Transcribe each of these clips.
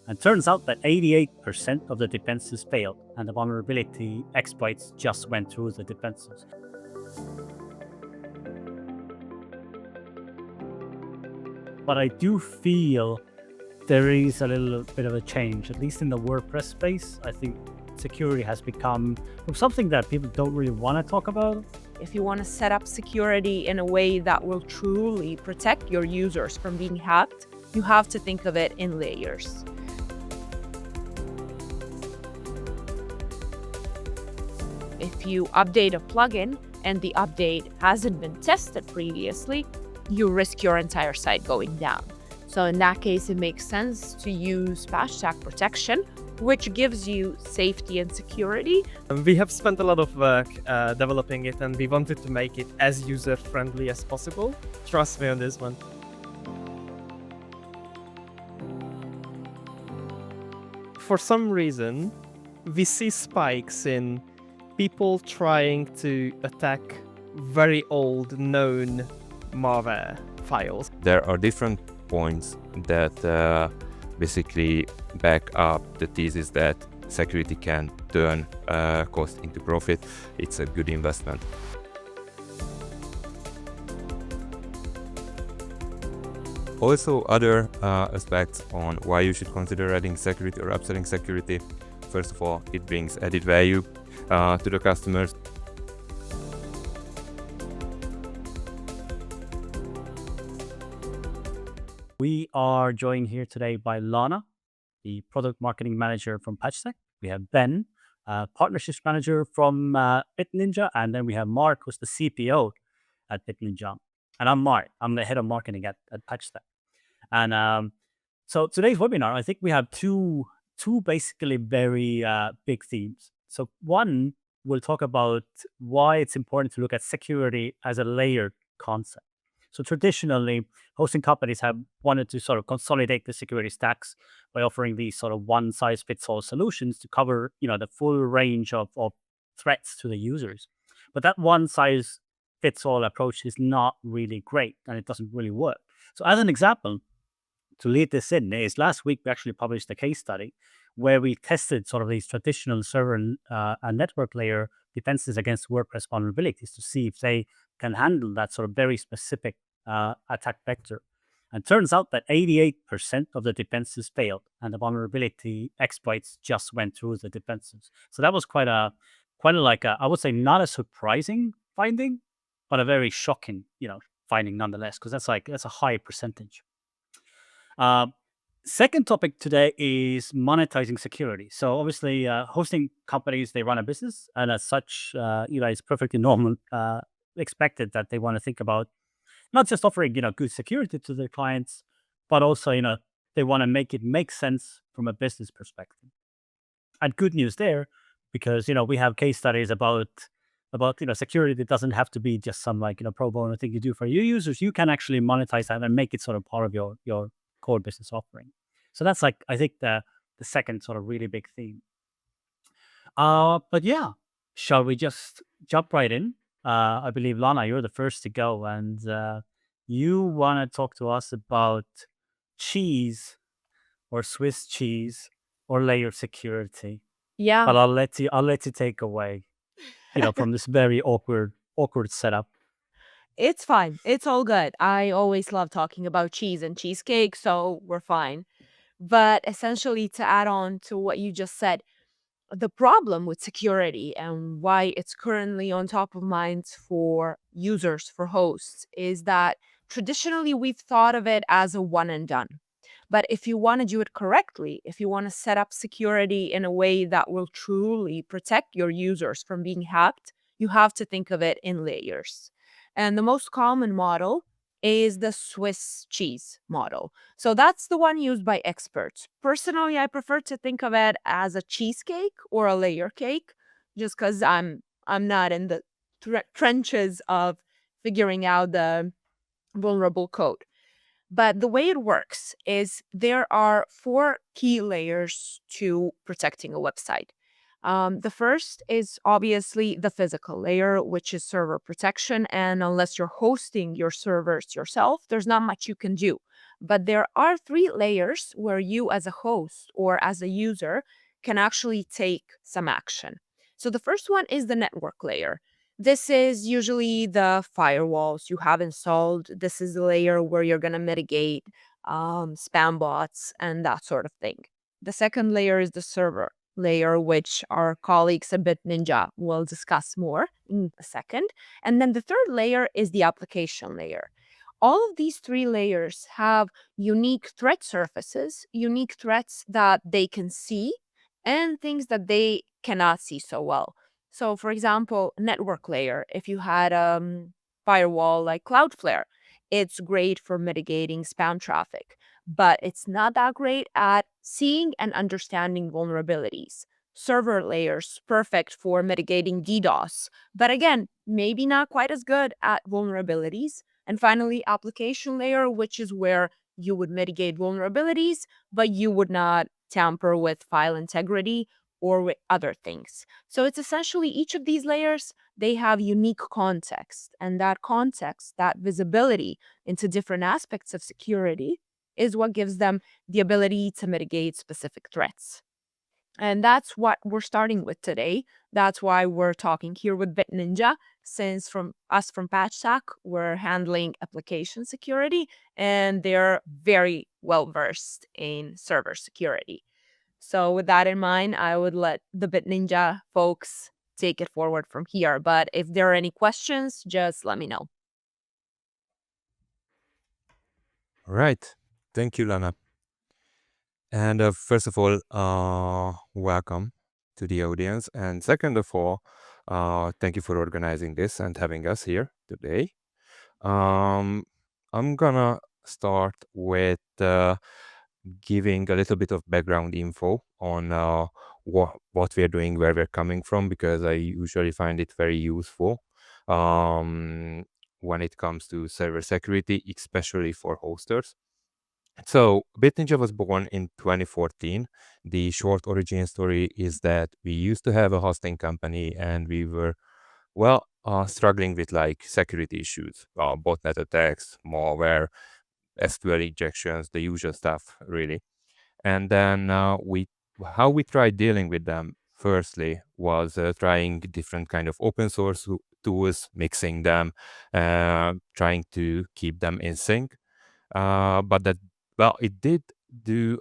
And turns out that 88% of the defenses failed, and the vulnerability exploits just went through the defenses. But I do feel there is a little bit of a change, at least in the WordPress space. I think security has become something that people don't really want to talk about. If you want to set up security in a way that will truly protect your users from being hacked, you have to think of it in layers. If you update a plugin and the update hasn't been tested previously, you risk your entire site going down. So in that case, it makes sense to use Patchstack protection, which gives you safety and security. We have spent a lot of work developing it, and we wanted to make it as user-friendly as possible. Trust me on this one. For some reason, we see spikes in people trying to attack very old known malware files. There are different points that basically back up the thesis that security can turn cost into profit. It's a good investment. Also, other aspects on why you should consider adding security or upselling security. First of all, it brings added value to the customers. We are joined here today by Lana, the product marketing manager from Patchstack. We have Ben, partnerships manager from BitNinja, and then we have Mart, who's the CPO at BitNinja. And I'm Mart. I'm the head of marketing at Patchstack. And so today's webinar, I think we have two basically very big themes. So one, we'll talk about why it's important to look at security as a layered concept. So traditionally, hosting companies have wanted to sort of consolidate the security stacks by offering these sort of one-size-fits-all solutions to cover, the full range of threats to the users. But that one-size-fits-all approach is not really great, and it doesn't really work. So as an example, to lead this in, is last week we actually published a case study where we tested sort of these traditional server and network layer defenses against WordPress vulnerabilities to see if they can handle that sort of very specific attack vector. And turns out that 88% of the defenses failed, and the vulnerability exploits just went through the defenses. So that was quite a I would say not a surprising finding, but a very shocking, finding nonetheless, because that's a high percentage. Second topic today is monetizing security. So obviously, hosting companies, they run a business, and as such, it's perfectly normal, expected that they want to think about not just offering, good security to their clients, but also, they want to make it make sense from a business perspective. And good news there, because, we have case studies about security that doesn't have to be just some pro bono thing you do for your users. You can actually monetize that and make it sort of part of your core business offering. So that's I think the second sort of really big theme. But yeah, shall we just jump right in? I believe, Lana, you're the first to go, and you want to talk to us about cheese or Swiss cheese or layer security. Yeah. But I'll let you take away, from this very awkward setup. It's fine. It's all good. I always love talking about cheese and cheesecake, so we're fine. But essentially, to add on to what you just said, the problem with security and why it's currently on top of mind for users, for hosts, is that traditionally we've thought of it as a one and done. But if you want to do it correctly, if you want to set up security in a way that will truly protect your users from being hacked, you have to think of it in layers. And the most common model is the Swiss cheese model. So that's the one used by experts. Personally, I prefer to think of it as a cheesecake or a layer cake, just because I'm not in the trenches of figuring out the vulnerable code. But the way it works is there are 4 key layers to protecting a website. The first is obviously the physical layer, which is server protection. And unless you're hosting your servers yourself, there's not much you can do. But there are 3 layers where you as a host or as a user can actually take some action. So the first one is the network layer. This is usually the firewalls you have installed. This is the layer where you're going to mitigate spam bots and that sort of thing. The second layer is the server layer, which our colleagues at BitNinja will discuss more in a second. And then the third layer is the application layer. All of these 3 layers have unique threat surfaces, unique threats that they can see, and things that they cannot see so well. So, for example, network layer, if you had a firewall like Cloudflare, it's great for mitigating spam traffic, but it's not that great at seeing and understanding vulnerabilities. Server layers, perfect for mitigating DDoS, but again, maybe not quite as good at vulnerabilities. And finally, application layer, which is where you would mitigate vulnerabilities, but you would not tamper with file integrity or with other things. So it's essentially each of these layers, they have unique context. And that context, that visibility into different aspects of security is what gives them the ability to mitigate specific threats. And that's what we're starting with today. That's why we're talking here with BitNinja, since from Patchstack, we're handling application security and they're very well versed in server security. So with that in mind, I would let the BitNinja folks take it forward from here. But if there are any questions, just let me know. All right. Thank you, Lana. And first of all, welcome to the audience. And second of all, thank you for organizing this and having us here today. I'm gonna start with giving a little bit of background info on what we're doing, where we're coming from, because I usually find it very useful when it comes to server security, especially for hosters. So BitNinja was born in 2014. The short origin story is that we used to have a hosting company and we were, struggling with like security issues, botnet attacks, malware, SQL injections, the usual stuff, really. And then how we tried dealing with them firstly was trying different kind of open source tools, mixing them, trying to keep them in sync. But it did do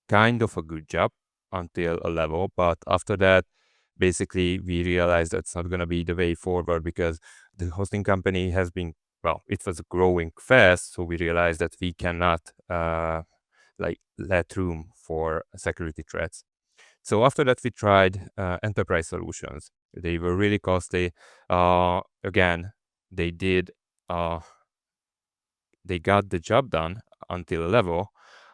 kind of a good job until a level, but after that, basically we realized that's not going to be the way forward because the hosting company has been, it was growing fast, so we realized that we cannot let room for security threats. So after that, we tried enterprise solutions. They were really costly. Again, they did. They got the job done until a level,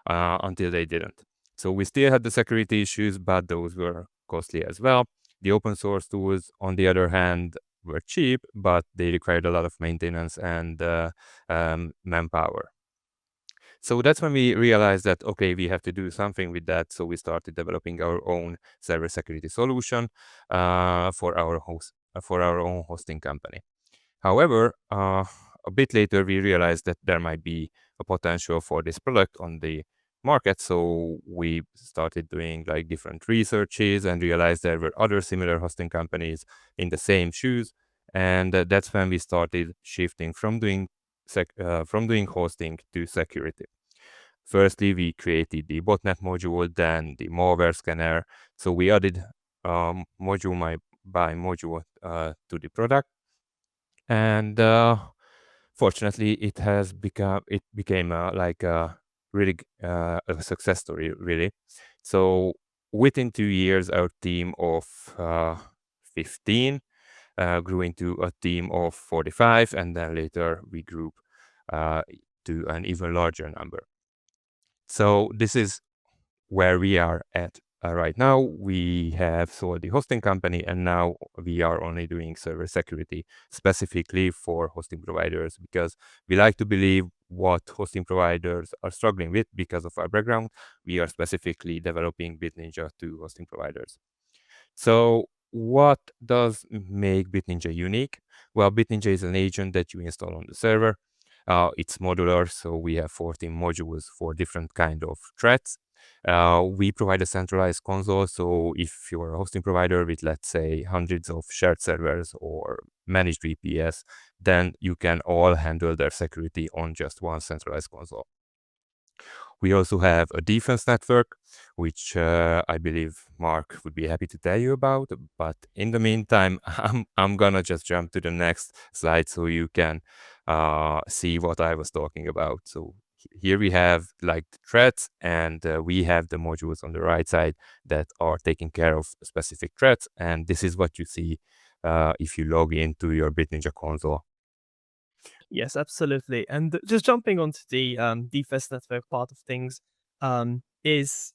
until they didn't. So we still had the security issues, but those were costly as well. The open source tools, on the other hand, were cheap, but they required a lot of maintenance and manpower. So that's when we realized that, okay, we have to do something with that. So we started developing our own server security solution for our own hosting company. However, a bit later, we realized that there might be a potential for this product on the market. So we started doing like different researches and realized there were other similar hosting companies in the same shoes. And that's when we started shifting from doing hosting to security. Firstly, we created the botnet module, then the malware scanner. So we added module by module to the product. And fortunately, it became a really a success story, really. So within 2 years, our team of 15 grew into a team of 45, and then later we grew to an even larger number. So this is where we are at right now. We have sold the hosting company, and now we are only doing server security specifically for hosting providers, because we like to believe what hosting providers are struggling with. Because of our background, we are specifically developing BitNinja to hosting providers. So what does make BitNinja unique? Well, BitNinja is an agent that you install on the server. It's modular, so we have 14 modules for different kind of threats. We provide a centralized console, so if you're a hosting provider with, let's say, hundreds of shared servers or managed VPS, then you can all handle their security on just one centralized console. We also have a defense network, which I believe Mark would be happy to tell you about. But in the meantime, I'm gonna just jump to the next slide so you can see what I was talking about. So here we have like the threats, and we have the modules on the right side that are taking care of specific threats. And this is what you see if you log into your BitNinja console. Yes, absolutely. And just jumping onto the defense network part of things, is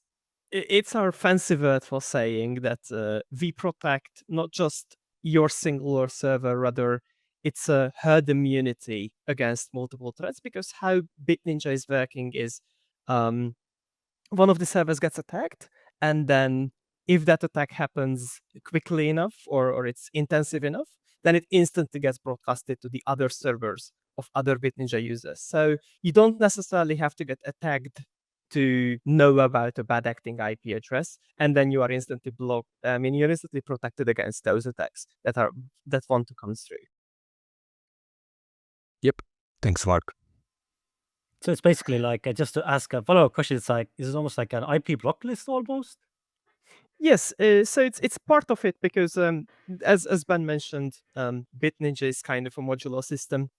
it's our fancy word for saying that we protect not just your singular server, rather it's a herd immunity against multiple threats. Because how BitNinja is working is, um, one of the servers gets attacked, and then if that attack happens quickly enough or it's intensive enough, then it instantly gets broadcasted to the other servers of other BitNinja users. So you don't necessarily have to get attacked to know about a bad acting IP address, and then you are instantly blocked. I mean, you're instantly protected against those attacks that want to come through. Yep. Thanks, Mark. So it's basically like, just to ask a follow-up question, it's like, is it almost like an IP block list almost? Yes, so it's part of it because as Ben mentioned, BitNinja is kind of a modular system.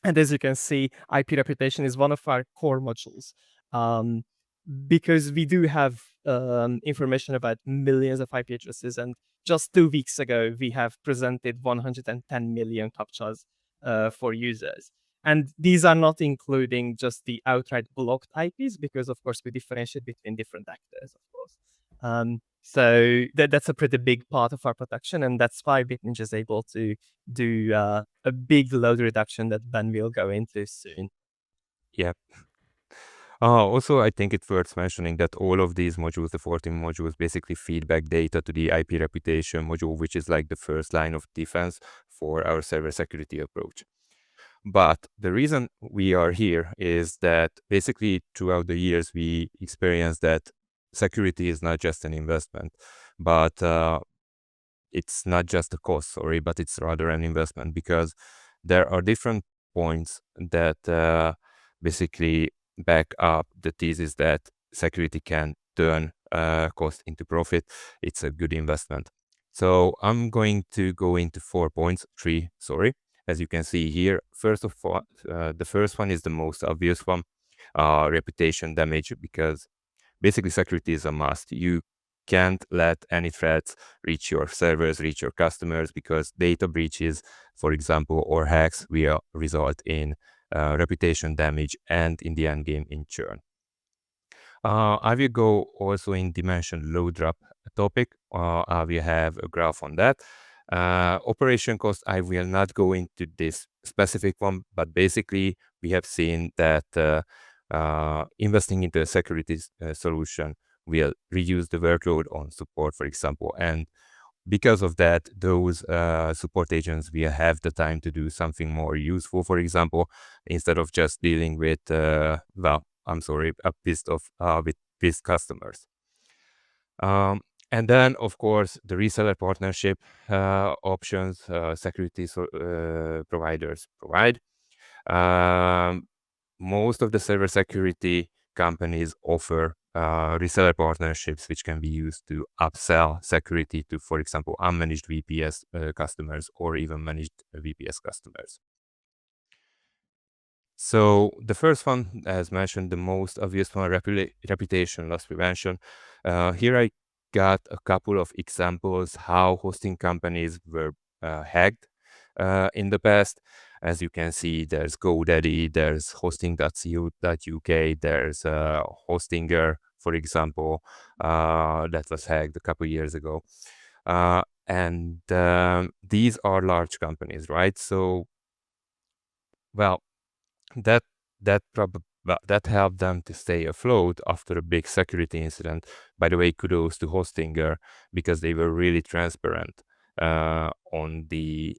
And as you can see, IP reputation is one of our core modules, because we do have information about millions of IP addresses. And just 2 weeks ago, we have presented 110 million captchas for users. And these are not including just the outright blocked IPs, because of course we differentiate between different actors, of course. So that's a pretty big part of our protection, and that's why BitNinja is able to do a big load reduction that Ben will go into soon. Yeah. Also, I think it's worth mentioning that all of these modules, the 14 modules, basically feed back data to the IP reputation module, which is like the first line of defense for our server security approach. But the reason we are here is that basically throughout the years, we experienced that security is not just an investment, but it's not just a cost, sorry, but it's rather an investment, because there are different points that basically back up the thesis that security can turn cost into profit. It's a good investment. So I'm going to go into 4 points, 3, sorry. As you can see here, first of all, the first one is the most obvious one, reputation damage, because basically security is a must. You can't let any threats reach your servers, reach your customers, because data breaches, for example, or hacks will result in reputation damage and in the end game in churn. I will go also in dimension load drop topic. I will have a graph on that. Operation cost, I will not go into this specific one, but basically we have seen that investing into a security solution will reduce the workload on support, for example. And because of that, those support agents will have the time to do something more useful, for example, instead of just dealing with, with pissed customers. And then, of course, the reseller partnership options security providers provide. Most of the server security companies offer reseller partnerships, which can be used to upsell security to, for example, unmanaged VPS customers or even managed VPS customers. So the first one, as mentioned, the most obvious one, reputation loss prevention. Here I got a couple of examples how hosting companies were hacked in the past. As you can see, there's GoDaddy, there's hosting.co.uk, there's Hostinger, for example, that was hacked a couple years ago. And these are large companies, right? So, well, that that helped them to stay afloat after a big security incident. By the way, kudos to Hostinger, because they were really transparent on the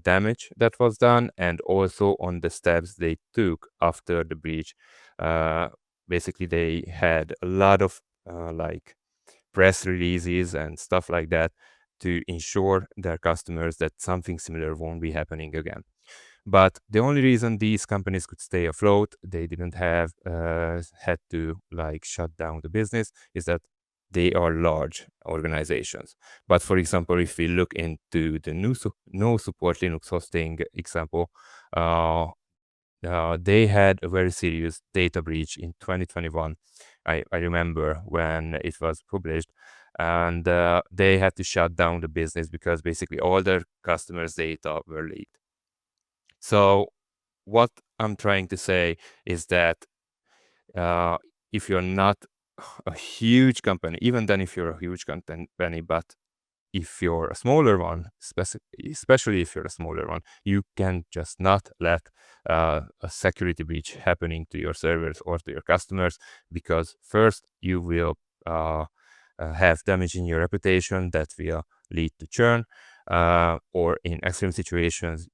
damage that was done, and also on the steps they took after the breach. Basically, they had a lot of like press releases and stuff like that to ensure their customers that something similar won't be happening again. But the only reason these companies could stay afloat, they didn't have had to like shut down the business, is that they are large organizations. But for example, if we look into the no support Linux hosting example, they had a very serious data breach in 2021. I remember when it was published, and they had to shut down the business because basically all their customers' data were leaked. So what I'm trying to say is that if you're not a huge company, even then if you're a huge company, but if you're a smaller one, especially if you're a smaller one, you can just not let a security breach happening to your servers or to your customers, because first you will have damage in your reputation that will lead to churn, or in extreme situations,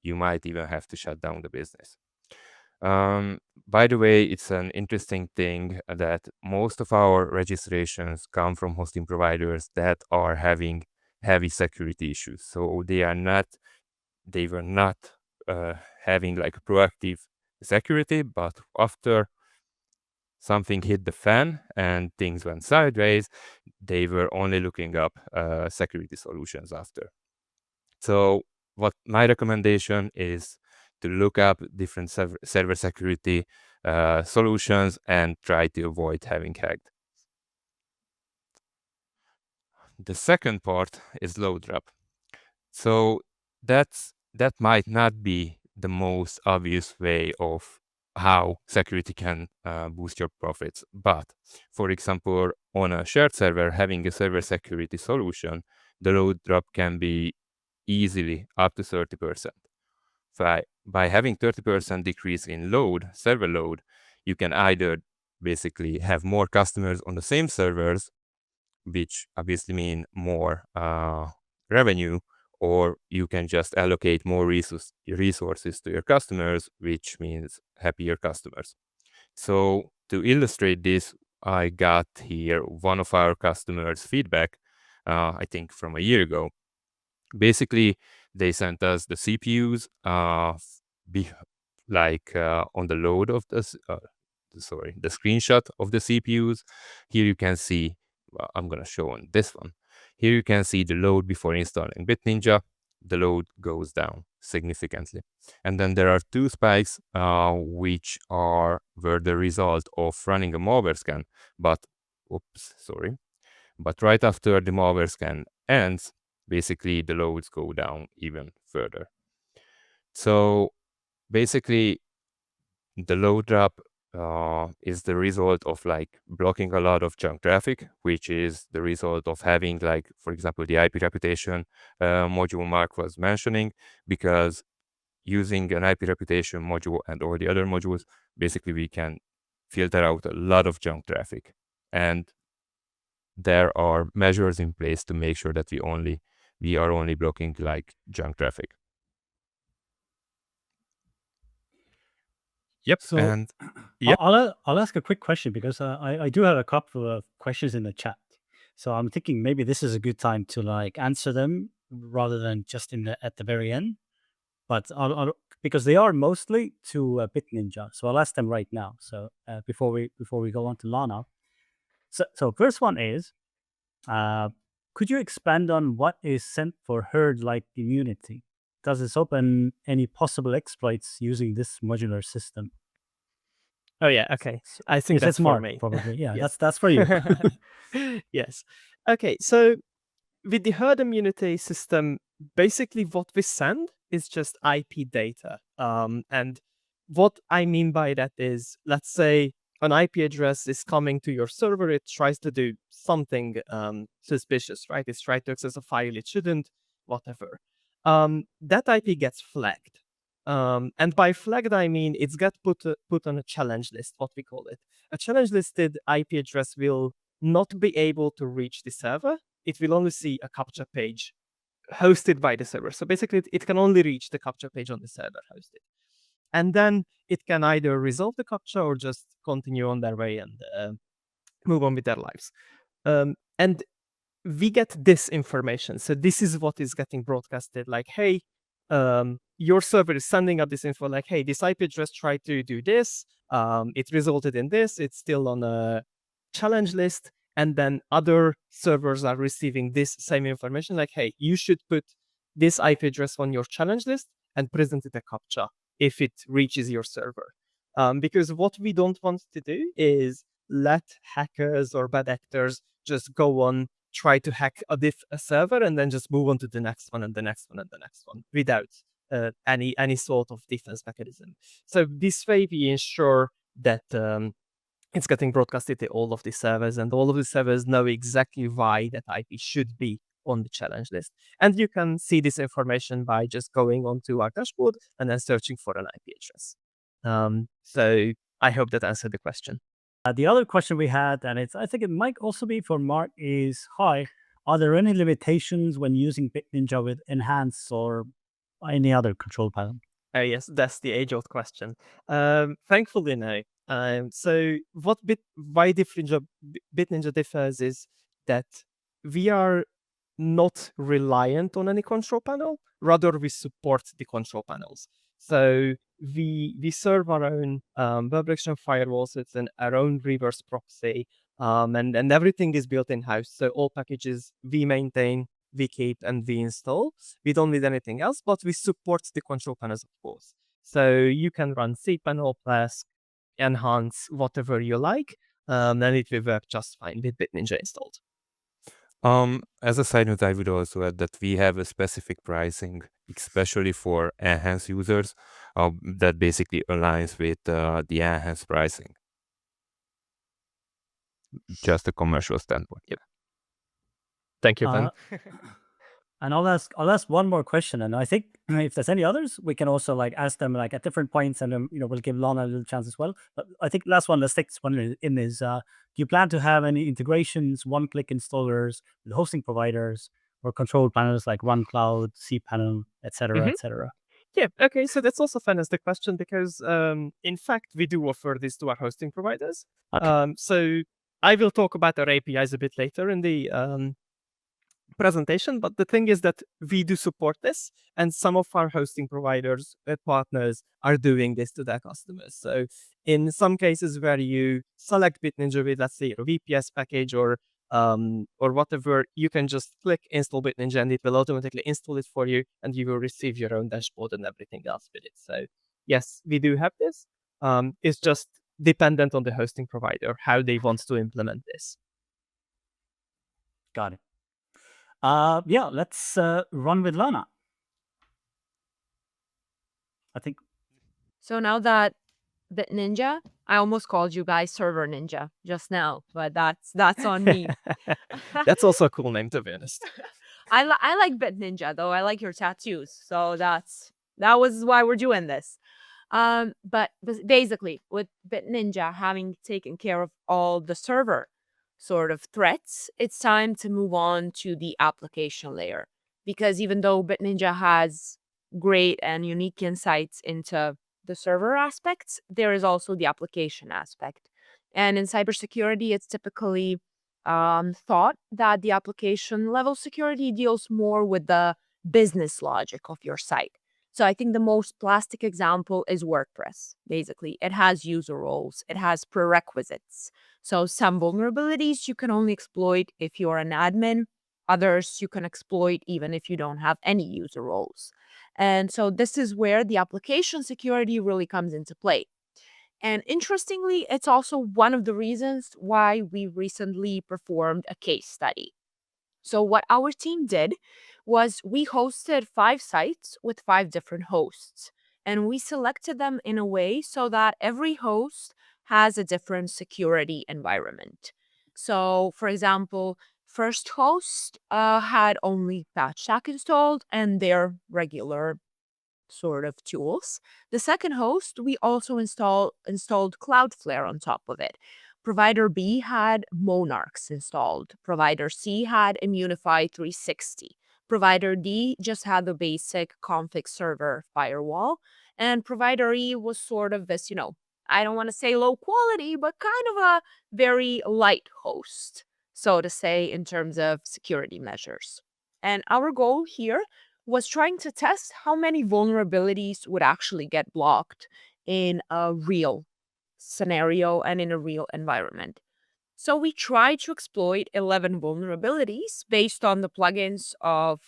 you might even have to shut down the business. By the way, it's an interesting thing that most of our registrations come from hosting providers that are having heavy security issues. So they were not having like proactive security, but after something hit the fan and things went sideways, they were only looking up security solutions after. So what my recommendation is to look up different server security solutions and try to avoid having hacked. The second part is load drop. So that might not be the most obvious way of how security can boost your profits. But for example, on a shared server, having a server security solution, the load drop can be easily up to 30%. By having 30% decrease in server load, you can either basically have more customers on the same servers, which obviously mean more revenue, or you can just allocate more resources to your customers, which means happier customers. So to illustrate this, I got here one of our customers' feedback, I think from a year ago. Basically, they sent us the CPUs, on the load of the screenshot of the CPUs. Here you can see, I'm gonna show on this one. Here you can see the load before installing BitNinja. The load goes down significantly. And then there are two spikes, which were the result of running a malware scan. But right after the malware scan ends, basically the loads go down even further. So basically, the load drop is the result of like blocking a lot of junk traffic, which is the result of having, like, for example, the IP reputation module Mark was mentioning, because using an IP reputation module and all the other modules, basically we can filter out a lot of junk traffic. And there are measures in place to make sure that we are only blocking like junk traffic. Yep. So And yep. I'll ask a quick question, because I do have a couple of questions in the chat. So I'm thinking maybe this is a good time to like answer them rather than just at the very end. But because they are mostly to BitNinja, so I'll ask them right now. So before we go on to Lana, so first one is, could you expand on what is sent for herd-like immunity? Does this open any possible exploits using this modular system? Oh yeah, okay. I think Yes, that's it's for Mark, me. probably. Yeah, Yes. that's for you. Yes. Okay, so with the herd immunity system, basically what we send is just IP data. And what I mean by that is, let's say an IP address is coming to your server, it tries to do something suspicious, right? It's trying to access a file it shouldn't, whatever. That IP gets flagged. And by flagged, I mean it's got put on a challenge list, what we call it. A challenge listed IP address will not be able to reach the server. It will only see a captcha page hosted by the server. So basically, it can only reach the captcha page on the server hosted. And then it can either resolve the captcha or just continue on their way and move on with their lives. And we get this information. So this is what is getting broadcasted. Like, hey, your server is sending out this info. Like, hey, this IP address tried to do this. It resulted in this. It's still on a challenge list. And then other servers are receiving this same information. Like, hey, you should put this IP address on your challenge list and present it a captcha if it reaches your server. Because what we don't want to do is let hackers or bad actors just go on, try to hack a server, and then just move on to the next one and the next one and the next one without any sort of defense mechanism. So this way we ensure that it's getting broadcasted to all of the servers, and all of the servers know exactly why that IP should be on the challenge list. And you can see this information by just going onto our dashboard and then searching for an IP address. So I hope that answered the question. The other question we had, and I think it might also be for Mart, is hi, are there any limitations when using BitNinja with enhance or any other control panel? Oh yes, that's the age-old question. Thankfully, no. So why BitNinja differs is that we are not reliant on any control panel. Rather, we support the control panels. So we serve our own web application firewalls. It's our own reverse proxy, and everything is built in-house. So all packages we maintain, we keep, and we install. We don't need anything else, but we support the control panels, of course. So you can run cPanel, Flask, Enhance, whatever you like, and it will work just fine with BitNinja installed. As a side note, I would also add that we have a specific pricing, especially for enhanced users, that basically aligns with the enhanced pricing. Just a commercial standpoint. Yep. Thank you, Ben. And I'll ask one more question, and I think if there's any others, we can also ask them at different points, and we'll give Lana a little chance as well. But I think last one, let's take this one in is: do you plan to have any integrations, one-click installers with hosting providers or control panels like OneCloud, cPanel, etc., etc.? Yeah, okay, so that's also fun as the question because, in fact, we do offer this to our hosting providers. Okay. So I will talk about our APIs a bit later in the presentation, but the thing is that we do support this, and some of our hosting providers, partners, are doing this to their customers. So in some cases where you select BitNinja with, let's say, a VPS package or whatever, you can just click install BitNinja and it will automatically install it for you, and you will receive your own dashboard and everything else with it. So yes, we do have this. It's just dependent on the hosting provider, how they want to implement this. Got it. Yeah, let's run with Lana. I think. So now that BitNinja, I almost called you guys Server Ninja just now, but that's on me. That's also a cool name, to be honest. I like BitNinja though. I like your tattoos, so that was why we're doing this. But basically, with BitNinja having taken care of all the server sort of threats, it's time to move on to the application layer. Because even though BitNinja has great and unique insights into the server aspects, there is also the application aspect. And in cybersecurity, it's typically thought that the application level security deals more with the business logic of your site. So I think the most plastic example is WordPress. Basically, it has user roles, it has prerequisites. So some vulnerabilities you can only exploit if you're an admin, others you can exploit even if you don't have any user roles. And so this is where the application security really comes into play. And interestingly, it's also one of the reasons why we recently performed a case study. So what our team did was we hosted 5 sites with 5 different hosts, and we selected them in a way so that every host has a different security environment. So, for example, first host had only Patchstack installed and their regular sort of tools. The second host, we also installed Cloudflare on top of it. Provider B had Monarchs installed. Provider C had Immunify 360. Provider D just had the basic config server firewall, and provider E was sort of this, I don't want to say low quality, but kind of a very light host, so to say, in terms of security measures. And our goal here was trying to test how many vulnerabilities would actually get blocked in a real scenario and in a real environment. So we tried to exploit 11 vulnerabilities based on the plugins of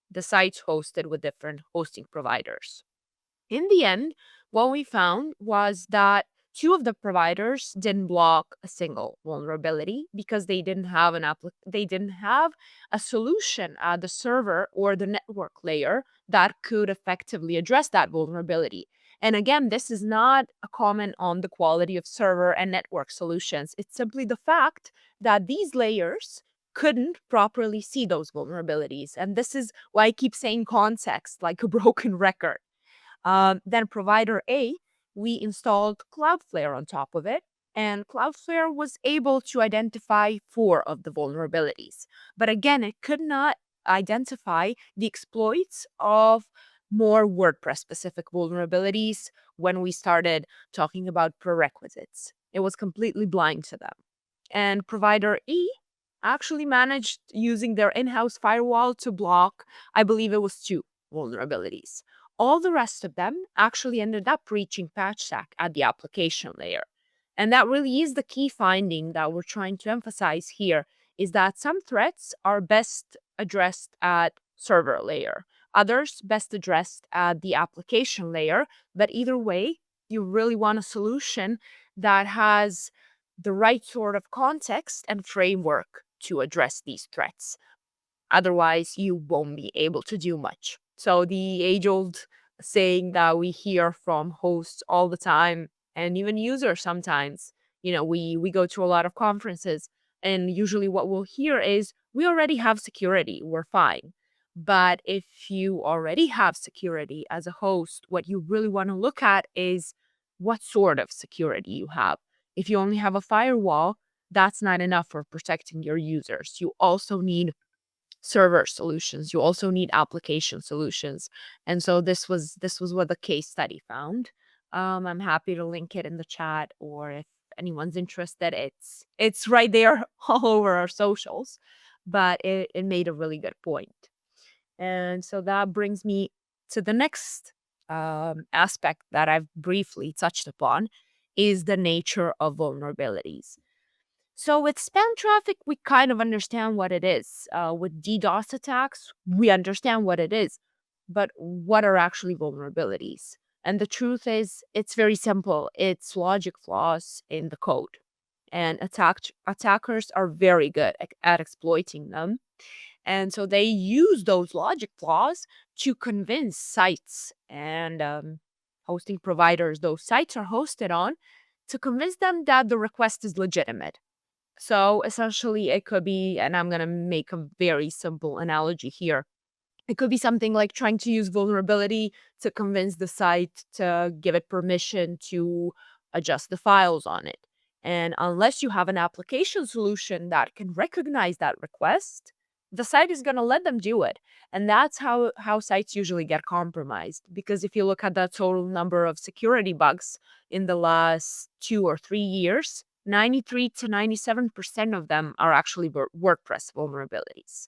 the sites hosted with different hosting providers. In the end, what we found was that two of the providers didn't block a single vulnerability because they didn't have a solution at the server or the network layer that could effectively address that vulnerability. And again, this is not a comment on the quality of server and network solutions. It's simply the fact that these layers couldn't properly see those vulnerabilities. And this is why I keep saying context, like a broken record. Then provider A, we installed Cloudflare on top of it, and Cloudflare was able to identify 4 of the vulnerabilities. But again, it could not identify the exploits of more WordPress-specific vulnerabilities when we started talking about prerequisites. It was completely blind to them. And provider E actually managed, using their in-house firewall, to block, I believe it was 2 vulnerabilities. All the rest of them actually ended up reaching Patchstack at the application layer. And that really is the key finding that we're trying to emphasize here, is that some threats are best addressed at server layer, others best addressed at the application layer. But either way, you really want a solution that has the right sort of context and framework to address these threats. Otherwise, you won't be able to do much. So the age-old saying that we hear from hosts all the time, and even users sometimes, we go to a lot of conferences, and usually what we'll hear is, we already have security, we're fine. But if you already have security as a host, what you really want to look at is what sort of security you have. If you only have a firewall, that's not enough for protecting your users. You also need server solutions. You also need application solutions. And so this was what the case study found. I'm happy to link it in the chat, or if anyone's interested, it's right there all over our socials. But it made a really good point. And so that brings me to the next aspect that I've briefly touched upon, is the nature of vulnerabilities. So with spam traffic, we kind of understand what it is. With DDoS attacks, we understand what it is. But what are actually vulnerabilities? And the truth is, it's very simple. It's logic flaws in the code. And attackers are very good at exploiting them. And so they use those logic flaws to convince sites and hosting providers those sites are hosted on, to convince them that the request is legitimate. So essentially, it could be, and I'm going to make a very simple analogy here. It could be something like trying to use vulnerability to convince the site to give it permission to adjust the files on it. And unless you have an application solution that can recognize that request, the site is going to let them do it. And that's how sites usually get compromised. Because if you look at the total number of security bugs in the last 2 or 3 years, 93 to 97% of them are actually WordPress vulnerabilities.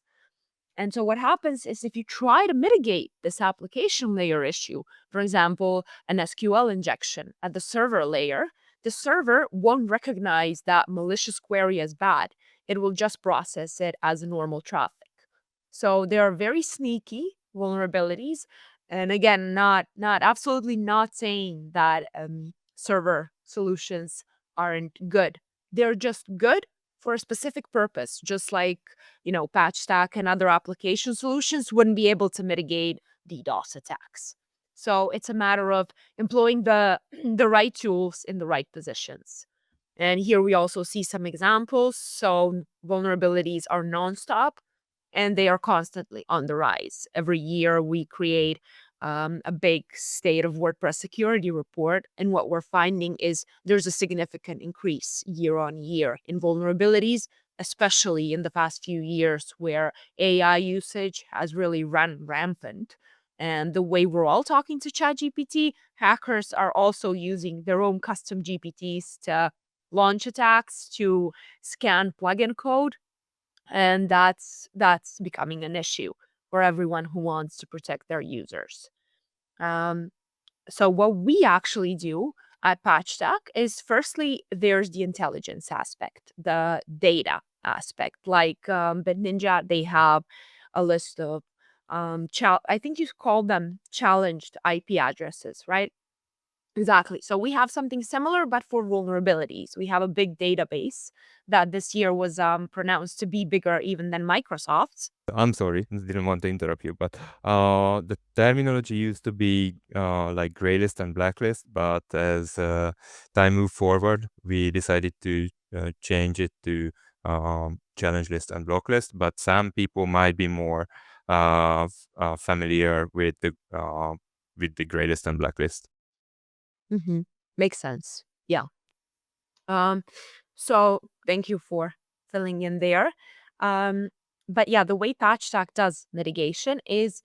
And so what happens is, if you try to mitigate this application layer issue, for example, an SQL injection at the server layer, the server won't recognize that malicious query as bad. It will just process it as normal traffic. So they are very sneaky vulnerabilities. And again, not absolutely not saying that server solutions aren't good. They're just good for a specific purpose, just like, Patchstack and other application solutions wouldn't be able to mitigate DDoS attacks. So it's a matter of employing the right tools in the right positions. And here we also see some examples. So vulnerabilities are nonstop, and they are constantly on the rise. Every year we create a big state of WordPress security report. And what we're finding is there's a significant increase year on year in vulnerabilities especially in the past few years where AI usage has really run rampant. And the way we're all talking to ChatGPT, hackers are also using their own custom GPTs to launch attacks, to scan plugin code, and that's becoming an issue for everyone who wants to protect their users. Um, so what we actually do at Patchstack is, firstly, there's the intelligence aspect, the data aspect. Like BitNinja, they have a list of I think you call them challenged IP addresses, right? Exactly. So we have something similar, but for vulnerabilities. We have a big database that this year was pronounced to be bigger even than Microsoft's. I'm sorry, didn't want to interrupt you, but the terminology used to be like graylist and blacklist, but as time moved forward, we decided to change it to challenge list and block list. But some people might be more familiar with the graylist and blacklist. Mm-hmm. Makes sense. Yeah. Um, so thank you for filling in there. Um, but yeah, the way Patchstack does mitigation is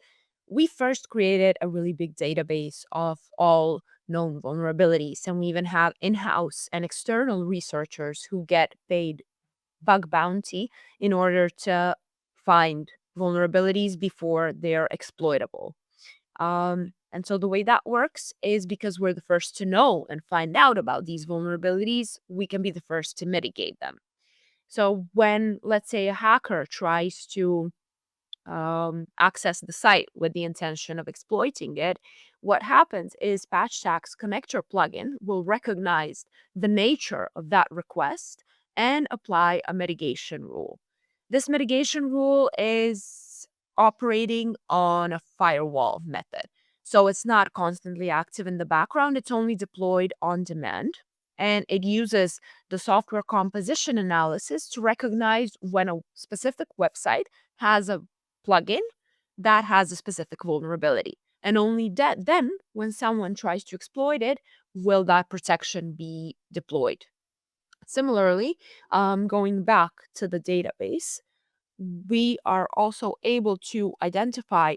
we first created a really big database of all known vulnerabilities, and we even have in-house and external researchers who get paid bug bounty in order to find vulnerabilities before they're exploitable. And so the way that works is, because we're the first to know and find out about these vulnerabilities, we can be the first to mitigate them. So when, let's say, a hacker tries to access the site with the intention of exploiting it, what happens is Patchstack's connector plugin will recognize the nature of that request and apply a mitigation rule. This mitigation rule is operating on a firewall method. So it's not constantly active in the background, it's only deployed on demand. And it uses the software composition analysis to recognize when a specific website has a plugin that has a specific vulnerability. And only then, when someone tries to exploit it, will that protection be deployed. Similarly, going back to the database, we are also able to identify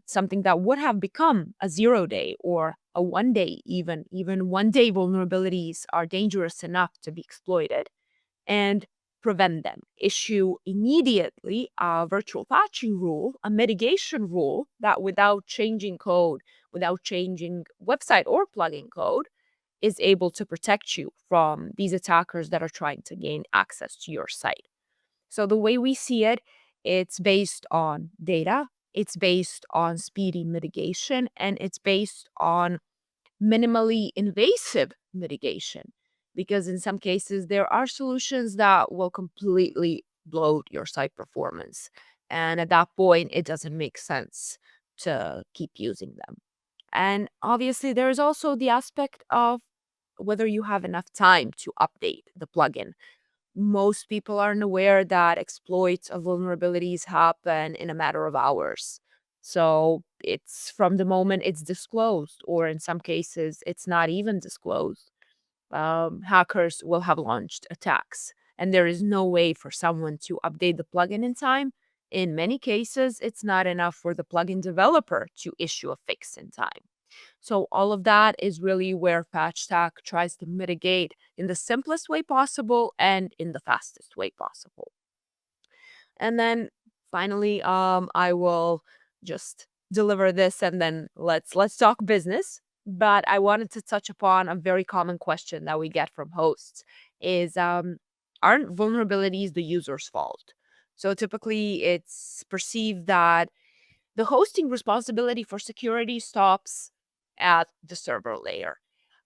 something that would have become a 0-day or a 1-day, even 1-day vulnerabilities are dangerous enough to be exploited, and prevent them. Issue immediately a virtual patching rule, a mitigation rule that, without changing code, without changing website or plugin code, is able to protect you from these attackers that are trying to gain access to your site. So the way we see it, it's based on data, it's based on speedy mitigation, and it's based on minimally invasive mitigation. Because in some cases, there are solutions that will completely bloat your site performance. And at that point, it doesn't make sense to keep using them. And obviously, there is also the aspect of whether you have enough time to update the plugin. Most people aren't aware that exploits of vulnerabilities happen in a matter of hours. So it's from the moment it's disclosed, or in some cases, it's not even disclosed. Hackers will have launched attacks, and there is no way for someone to update the plugin in time. In many cases, it's not enough for the plugin developer to issue a fix in time. So all of that is really where Patchstack tries to mitigate in the simplest way possible and in the fastest way possible. And then finally, I will just deliver this, and then let's talk business. But I wanted to touch upon a very common question that we get from hosts is, aren't vulnerabilities the user's fault? So typically it's perceived that the hosting responsibility for security stops at the server layer.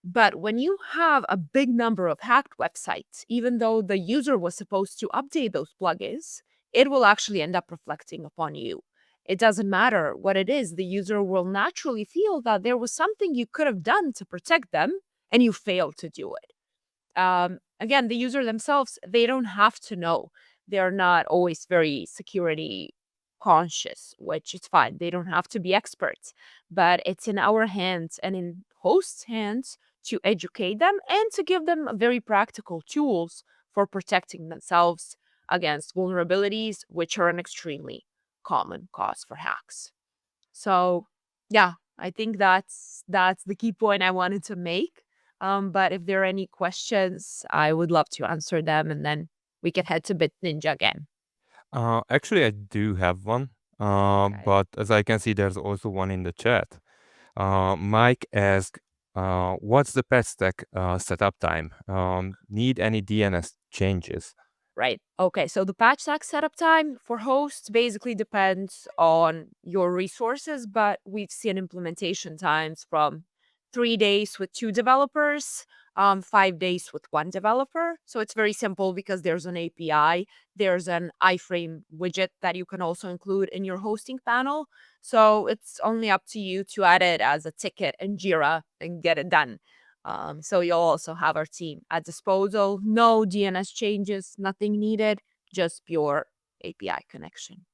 But when you have a big number of hacked websites, even though the user was supposed to update those plugins, it will actually end up reflecting upon you. It doesn't matter what it is, the user will naturally feel that there was something you could have done to protect them and you failed to do it. Again, the user themselves, they don't have to know. They're not always very security conscious, which is fine. They don't have to be experts, but it's in our hands and in hosts' hands to educate them and to give them very practical tools for protecting themselves against vulnerabilities, which are an extremely common cause for hacks. So yeah, I think that's the key point I wanted to make. But if there are any questions, I would love to answer them, and then we can head to BitNinja again. Actually, I do have one, Okay. but as I can see, there's also one in the chat. Mike asked, what's the Patchstack setup time? Need any DNS changes? Right. Okay. So the Patchstack setup time for hosts basically depends on your resources, but we've seen implementation times from 3 days with 2 developers, 5 days with 1 developer. So it's very simple because there's an API, there's an iframe widget that you can also include in your hosting panel. So it's only up to you to add it as a ticket in Jira and get it done. So you'll also have our team at disposal. No DNS changes, nothing needed, just pure API connection.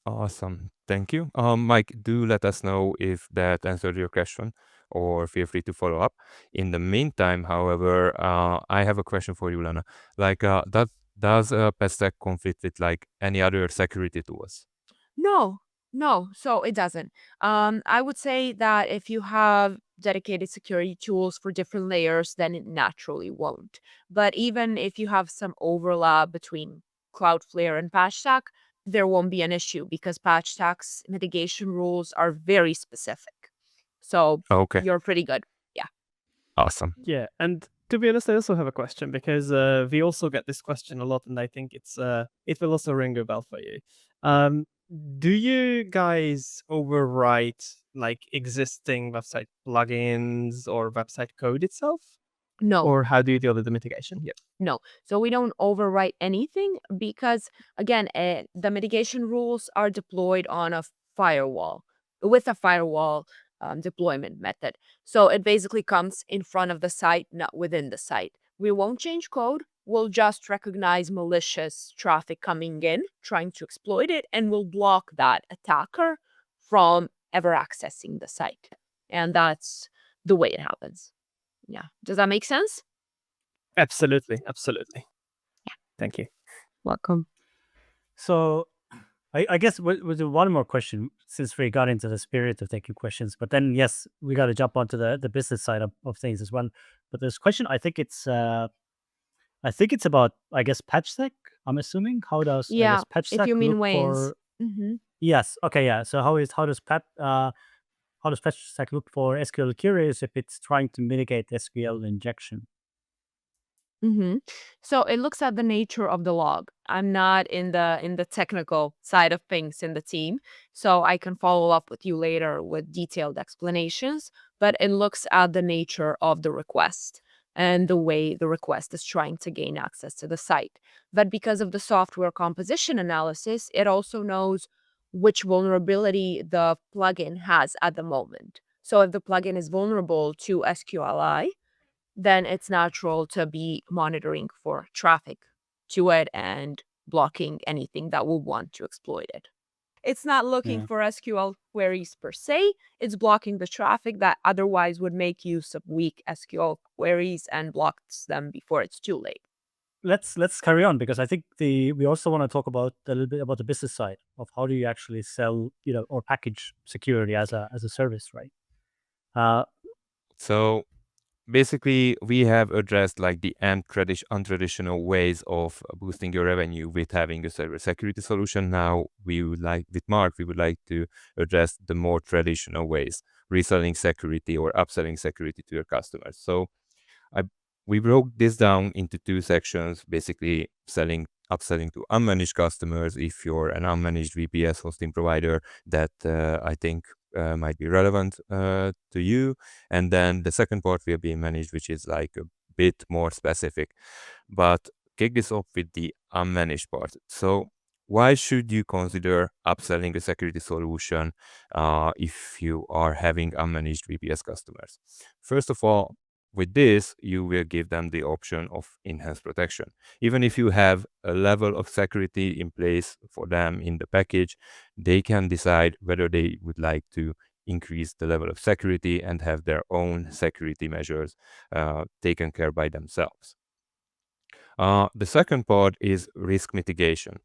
Awesome. Thank you. Mike, do let us know if that answered your question or feel free to follow up. In the meantime, however, I have a question for you, Lana. Like, does Patchstack conflict with like any other security tools? No, no. So it doesn't. I would say that if you have dedicated security tools for different layers, then it naturally won't. But even if you have some overlap between Cloudflare and Patchstack, there won't be an issue because Patchstack's mitigation rules are very specific. So Okay, you're pretty good. Yeah. awesome. Yeah, and to be honest, I also have a question because we also get this question a lot, and I think it will also ring a bell for you. Um, do you guys overwrite like existing website plugins or website code itself, No. or how do you deal with the mitigation? Yeah. No. So we don't overwrite anything because, again, the mitigation rules are deployed on a firewall with a firewall deployment method. So it basically comes in front of the site, not within the site. We won't change code. We'll just recognize malicious traffic coming in, trying to exploit it, and we'll block that attacker from ever accessing the site. And that's the way it happens. Yeah. Does that make sense? Absolutely, absolutely. Thank you. Welcome. So I guess with one more question, since we got into the spirit of taking questions, but then yes, we got to jump onto the business side of things as well. But this question, I think it's about, I guess, Patchstack. I'm assuming. How does, I Yeah, guess, if Patchstack you mean look ways. for? Hmm. Yes. Okay. Yeah. So how does Patchstack look for SQL queries if it's trying to mitigate SQL injection? Hmm. So it looks at the nature of the log. I'm not in the technical side of things in the team, so I can follow up with you later with detailed explanations. But it looks at the nature of the request and the way the request is trying to gain access to the site. But because of the software composition analysis, it also knows which vulnerability the plugin has at the moment. So if the plugin is vulnerable to SQLi, then it's natural to be monitoring for traffic to it and blocking anything that will want to exploit it. It's not looking Yeah. for SQL queries per se, it's blocking the traffic that otherwise would make use of weak SQL queries and blocks them before it's too late. Let's carry on, because I think we also want to talk about a little bit about the business side of how do you actually sell, or package security as a service, right? So basically, we have addressed like the untraditional ways of boosting your revenue with having a server security solution. Now we would like, with Mart, we would like to address the more traditional ways, reselling security or upselling security to your customers. So I we broke this down into two sections, basically upselling to unmanaged customers. If you're an unmanaged VPS hosting provider, that I think might be relevant to you. And then the second part will be managed, which is like a bit more specific. But kick this off with the unmanaged part. So why should you consider upselling a security solution if you are having unmanaged VPS customers? First of all, with this, you will give them the option of enhanced protection. Even if you have a level of security in place for them in the package, they can decide whether they would like to increase the level of security and have their own security measures taken care by themselves. The second part is risk mitigation.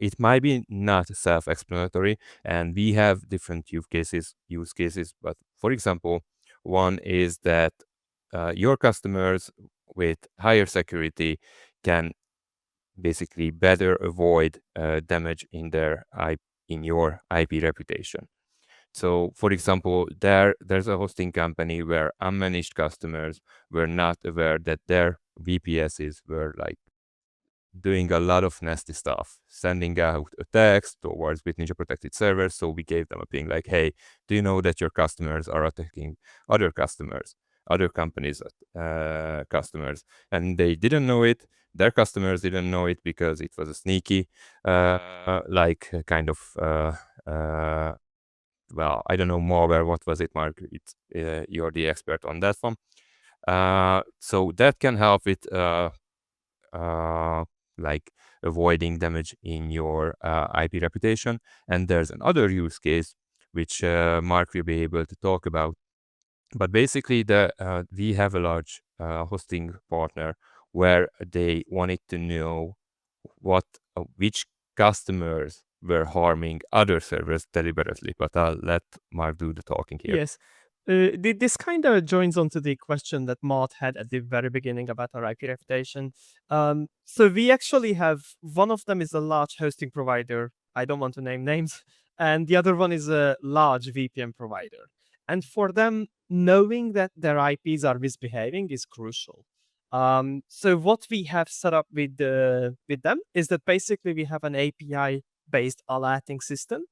It might be not self-explanatory, and we have different use cases. But for example, one is that your customers with higher security can basically better avoid damage in your IP reputation. So, for example, there's a hosting company where unmanaged customers were not aware that their VPSs were like doing a lot of nasty stuff, sending out a text towards BitNinja protected servers. So we gave them a ping like, hey, do you know that your customers are attacking other customers, other companies' customers? And they didn't know it. Their customers didn't know it because it was a sneaky, kind of, well, I don't know malware. What was it, Mark? You're the expert on that one. So that can help with like avoiding damage in your IP reputation. And there's another use case which Mark will be able to talk about. But basically, we have a large hosting partner where they wanted to know which customers were harming other servers deliberately. But I'll let Mark do the talking here. Yes. This kind of joins onto the question that Mart had at the very beginning about our IP reputation. So we actually have, one of them is a large hosting provider. I don't want to name names. And the other one is a large VPN provider. And for them, knowing that their IPs are misbehaving is crucial. So what we have set up with them is that basically we have an API-based alerting system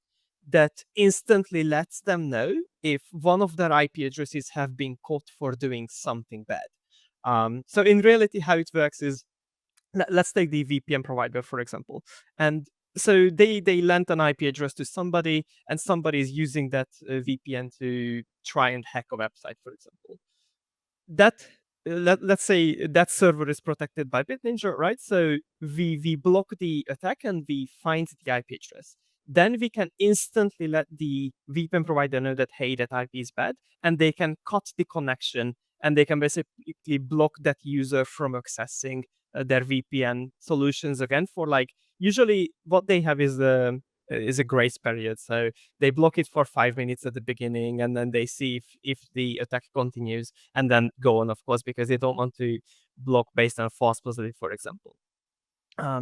that instantly lets them know if one of their IP addresses have been caught for doing something bad. So in reality, how it works is, let's take the VPN provider, for example. And so they lent an IP address to somebody, and somebody is using that VPN to try and hack a website, for example. That let's say that server is protected by BitNinja, right? So we block the attack and we find the IP address. Then we can instantly let the VPN provider know that, hey, that IP is bad, and they can cut the connection, and they can basically block that user from accessing their VPN solutions again. For like, usually what they have is a grace period. So they block it for 5 minutes at the beginning, and then they see if the attack continues, and then go on, of course, because they don't want to block based on false positive, for example.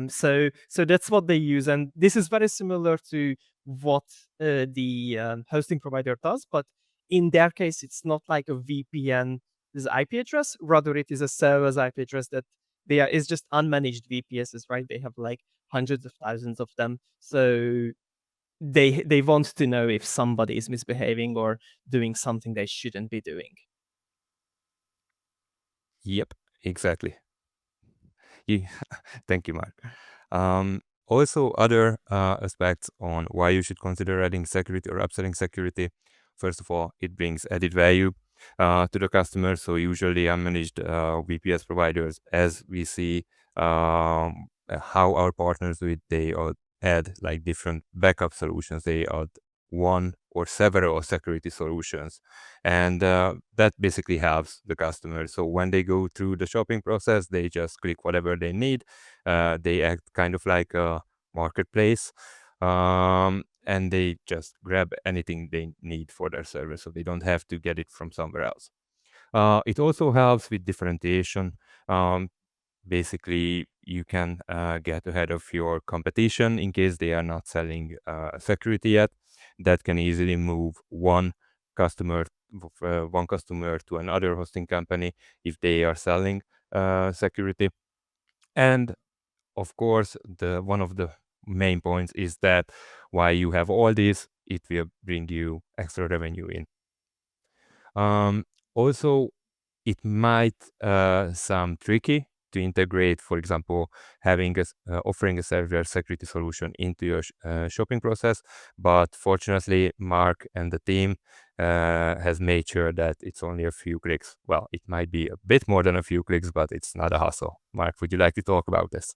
So that's what they use, and this is very similar to what the hosting provider does, but in their case, it's not like a VPN's IP address. Rather, it is a server's IP address that is just unmanaged VPSs, right? They have like hundreds of thousands of them, so they want to know if somebody is misbehaving or doing something they shouldn't be doing. Yep, exactly. Thank you, Mark. Also, other aspects on why you should consider adding security or upselling security. First of all, it brings added value to the customer. So usually unmanaged VPS providers, as we see how our partners do it, they add like different backup solutions. They add one or several security solutions, and that basically helps the customer. So when they go through the shopping process, they just click whatever they need. They act kind of like a marketplace, and they just grab anything they need for their service, so they don't have to get it from somewhere else. It also helps with differentiation. Basically, you can get ahead of your competition in case they are not selling security yet. That can easily move one customer to another hosting company if they are selling security. And of course, one of the main points is that while you have all this, it will bring you extra revenue in. Also, it might sound tricky to integrate, for example, offering a server security solution into your shopping process. But fortunately, Mark and the team has made sure that it's only a few clicks. Well, it might be a bit more than a few clicks, but it's not a hassle. Mark, would you like to talk about this?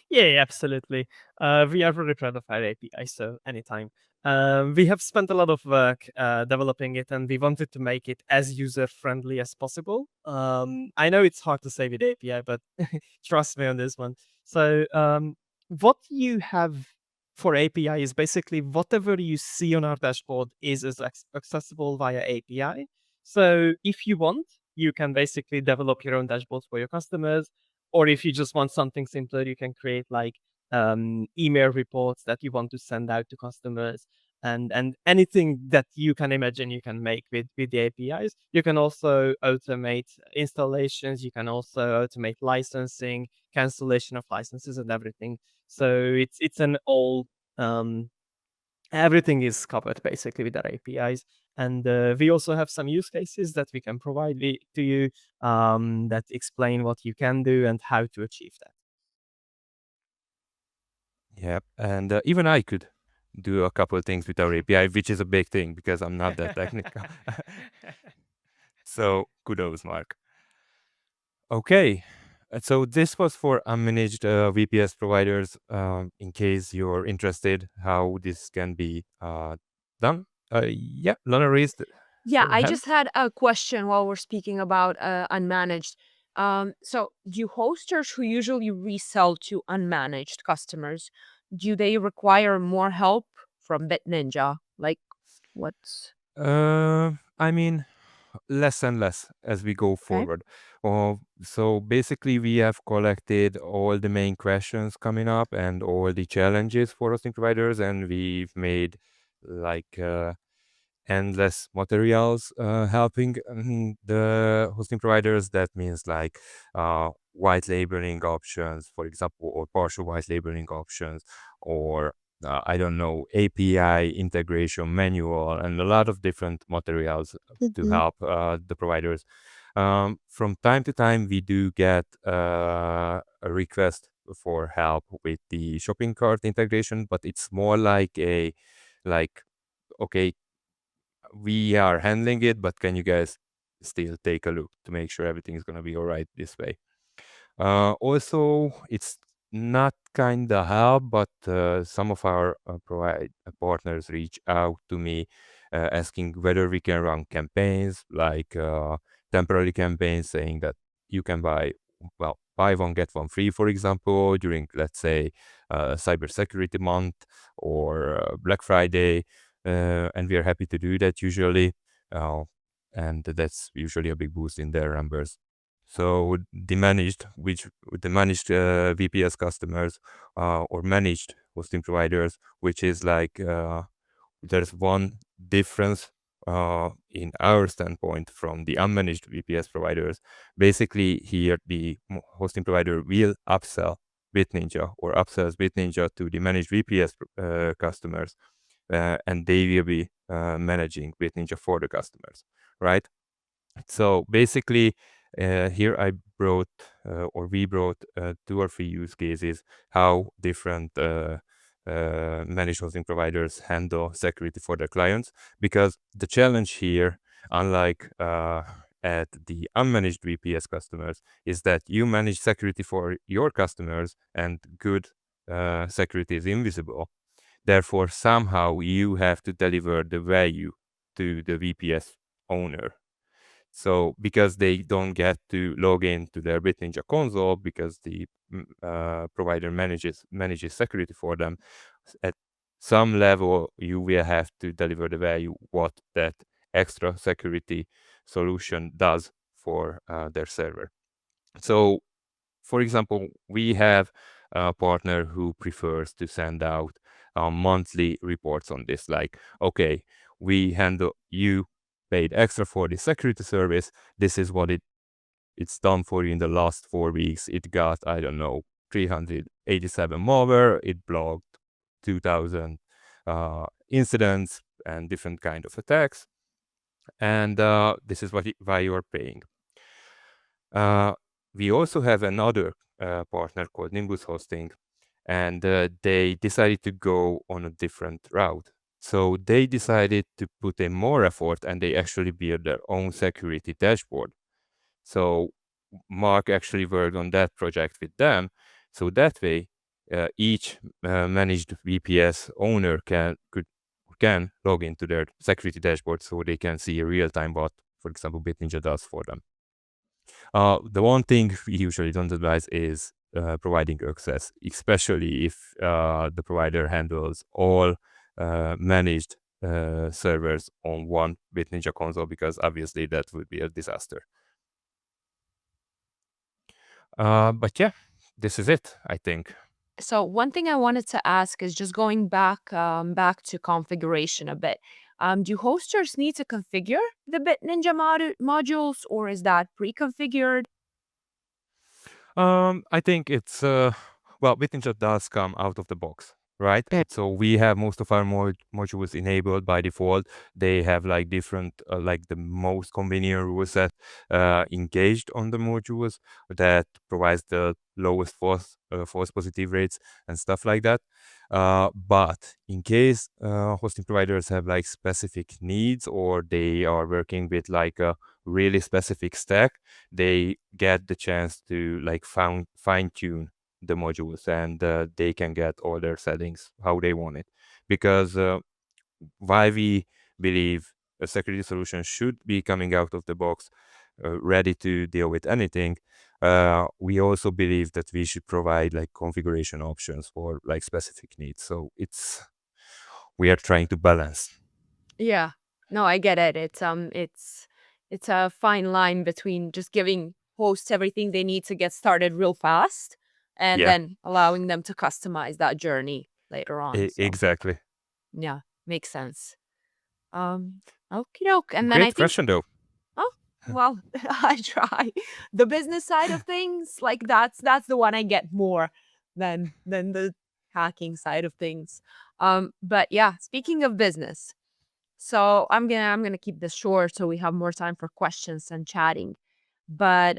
Yeah, absolutely. We are very proud of our API, so anytime. We have spent a lot of work developing it, and we wanted to make it as user-friendly as possible. I know it's hard to say with API, but trust me on this one. So what you have for API is basically whatever you see on our dashboard is accessible via API. So if you want, you can basically develop your own dashboards for your customers, or if you just want something simpler, you can create like email reports that you want to send out to customers, and anything that you can imagine you can make with the APIs. You can also automate installations. You can also automate licensing, cancellation of licenses, and everything. So it's an all everything is covered basically with our APIs. And we also have some use cases that we can provide to you that explain what you can do and how to achieve that. Yeah, and even I could do a couple of things with our API, which is a big thing because I'm not that technical. So kudos, Mark. Okay, so this was for unmanaged VPS providers. In case you're interested, how this can be done. Yeah, Lana raised Yeah, her I hand. just had a question while we're speaking about unmanaged. So do hosters who usually resell to unmanaged customers, do they require more help from BitNinja? Like, what's I mean, less and less as we go okay? forward. So basically, we have collected all the main questions coming up and all the challenges for hosting providers, and we've made like endless materials helping the hosting providers. That means like white labeling options, for example, or partial white labeling options, or I don't know, API integration manual, and a lot of different materials to Mhm. help the providers. From time to time, we do get a request for help with the shopping cart integration, but it's more like okay, we are handling it, but can you guys still take a look to make sure everything is going to be all right this way? Also, it's not kind of help, but some of our partners reach out to me asking whether we can run campaigns, like temporary campaigns, saying that you can buy one, get one free, for example, during, let's say, cybersecurity month or Black Friday. And we are happy to do that usually. And that's usually a big boost in their numbers. So the managed VPS customers or managed hosting providers, which is like there's one difference in our standpoint from the unmanaged VPS providers. Basically, here the hosting provider will upsell BitNinja or upsells BitNinja to the managed VPS customers, and they will be managing BitNinja for the customers, right? So basically, here I brought or we brought 2 or 3 use cases how different managed hosting providers handle security for their clients, because the challenge here, unlike at the unmanaged VPS customers, is that you manage security for your customers and good security is invisible. Therefore, somehow you have to deliver the value to the VPS owner. So because they don't get to log into their BitNinja console because the provider manages security for them, at some level you will have to deliver the value what that extra security solution does for their server. So, for example, we have a partner who prefers to send out monthly reports on this, like, okay, you paid extra for the security service. This is what it's done for you in the last 4 weeks. It got, I don't know, 387 malware. It blocked 2,000 incidents and different kind of attacks. And this is why you are paying. We also have another partner called Nimbus Hosting, and they decided to go on a different route. So they decided to put in more effort, and they actually built their own security dashboard. So Mark actually worked on that project with them. So that way, each managed VPS owner can can log into their security dashboard so they can see real-time what, for example, BitNinja does for them. The one thing we usually don't advise is providing access, especially if the provider handles all managed servers on one BitNinja console, because obviously that would be a disaster. But yeah, this is it, I think. So one thing I wanted to ask is just going back to configuration a bit. Do hosters need to configure the BitNinja modules, or is that pre-configured? I think it's well, BitNinja does come out of the box, right? So we have most of our modules enabled by default. They have like different, like the most convenient rule set engaged on the modules that provides the lowest false positive rates and stuff like that. But in case hosting providers have like specific needs, or they are working with like a really specific stack, they get the chance to like fine tune the modules, and they can get all their settings how they want it. Because why we believe a security solution should be coming out of the box ready to deal with anything, we also believe that we should provide like configuration options for like specific needs. So we are trying to balance. Yeah. No, I get it. It's a fine line between just giving hosts everything they need to get started real fast and Yeah, then allowing them to customize that journey later on. So exactly. yeah, makes sense. Okie doke. And then I Great think, question though. oh, well, I try. The business side of things, like that's the one I get more than the hacking side of things. But yeah, speaking of business, so I'm gonna keep this short so we have more time for questions and chatting. But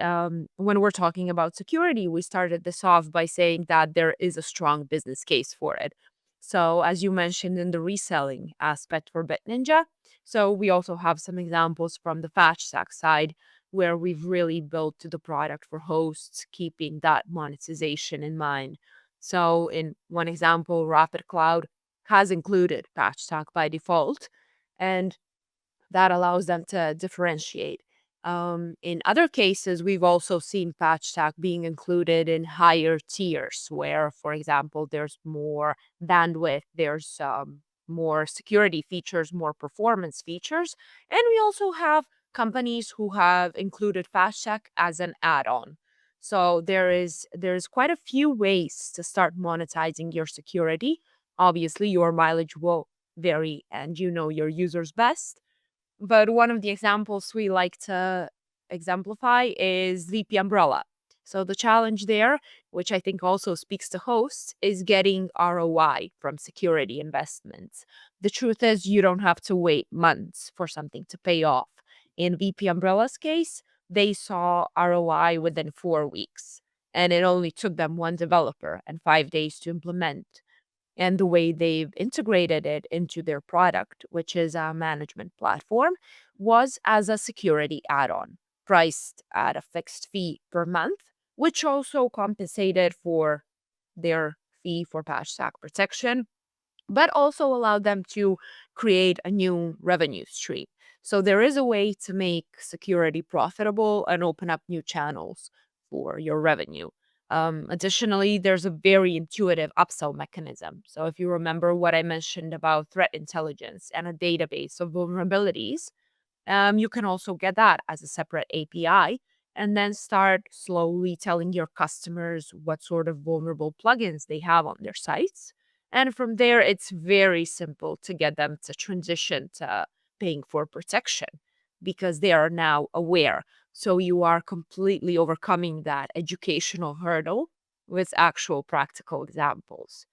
when we're talking about security, we started this off by saying that there is a strong business case for it. So as you mentioned in the reselling aspect for BitNinja, so we also have some examples from the Patchstack side where we've really built the product for hosts, keeping that monetization in mind. So in one example, Rapid Cloud has included Patchstack by default, and that allows them to differentiate. In other cases, we've also seen Patchstack being included in higher tiers where, for example, there's more bandwidth, there's more security features, more performance features. And we also have companies who have included Patchstack as an add-on. So there's quite a few ways to start monetizing your security. Obviously, your mileage will vary and you know your users best. But one of the examples we like to exemplify is VP Umbrella. So the challenge there, which I think also speaks to hosts, is getting ROI from security investments. The truth is you don't have to wait months for something to pay off. In VP Umbrella's case, they saw ROI within 4 weeks, and it only took them one developer and 5 days to implement. And the way they've integrated it into their product, which is a management platform, was as a security add-on, priced at a fixed fee per month, which also compensated for their fee for Patchstack protection, but also allowed them to create a new revenue stream. So there is a way to make security profitable and open up new channels for your revenue. Additionally, there's a very intuitive upsell mechanism. So if you remember what I mentioned about threat intelligence and a database of vulnerabilities, you can also get that as a separate API and then start slowly telling your customers what sort of vulnerable plugins they have on their sites. And from there, it's very simple to get them to transition to paying for protection because they are now aware. So you are completely overcoming that educational hurdle with actual practical examples.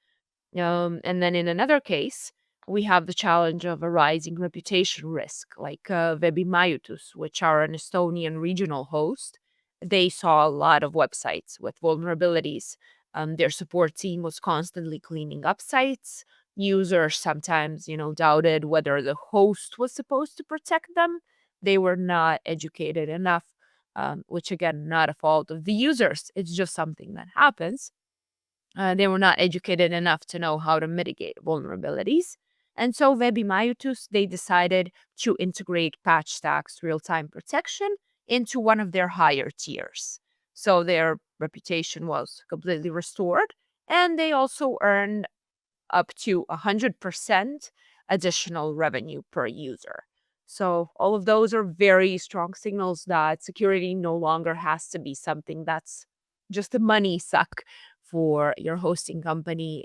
And then in another case, we have the challenge of a rising reputation risk, like Vebimajutus, which are an Estonian regional host. They saw a lot of websites with vulnerabilities. Their support team was constantly cleaning up sites. Users sometimes, doubted whether the host was supposed to protect them. They were not educated enough, which again, not a fault of the users. It's just something that happens. They were not educated enough to know how to mitigate vulnerabilities. And so Webimaiutus, they decided to integrate Patchstack's real-time protection into one of their higher tiers. So their reputation was completely restored, and they also earned up to 100% additional revenue per user. So all of those are very strong signals that security no longer has to be something that's just a money suck for your hosting company.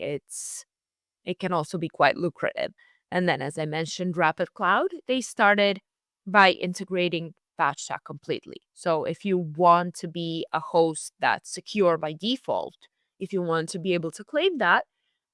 It can also be quite lucrative. And then, as I mentioned, Rapid Cloud, they started by integrating Patchstack completely. So if you want to be a host that's secure by default, if you want to be able to claim that,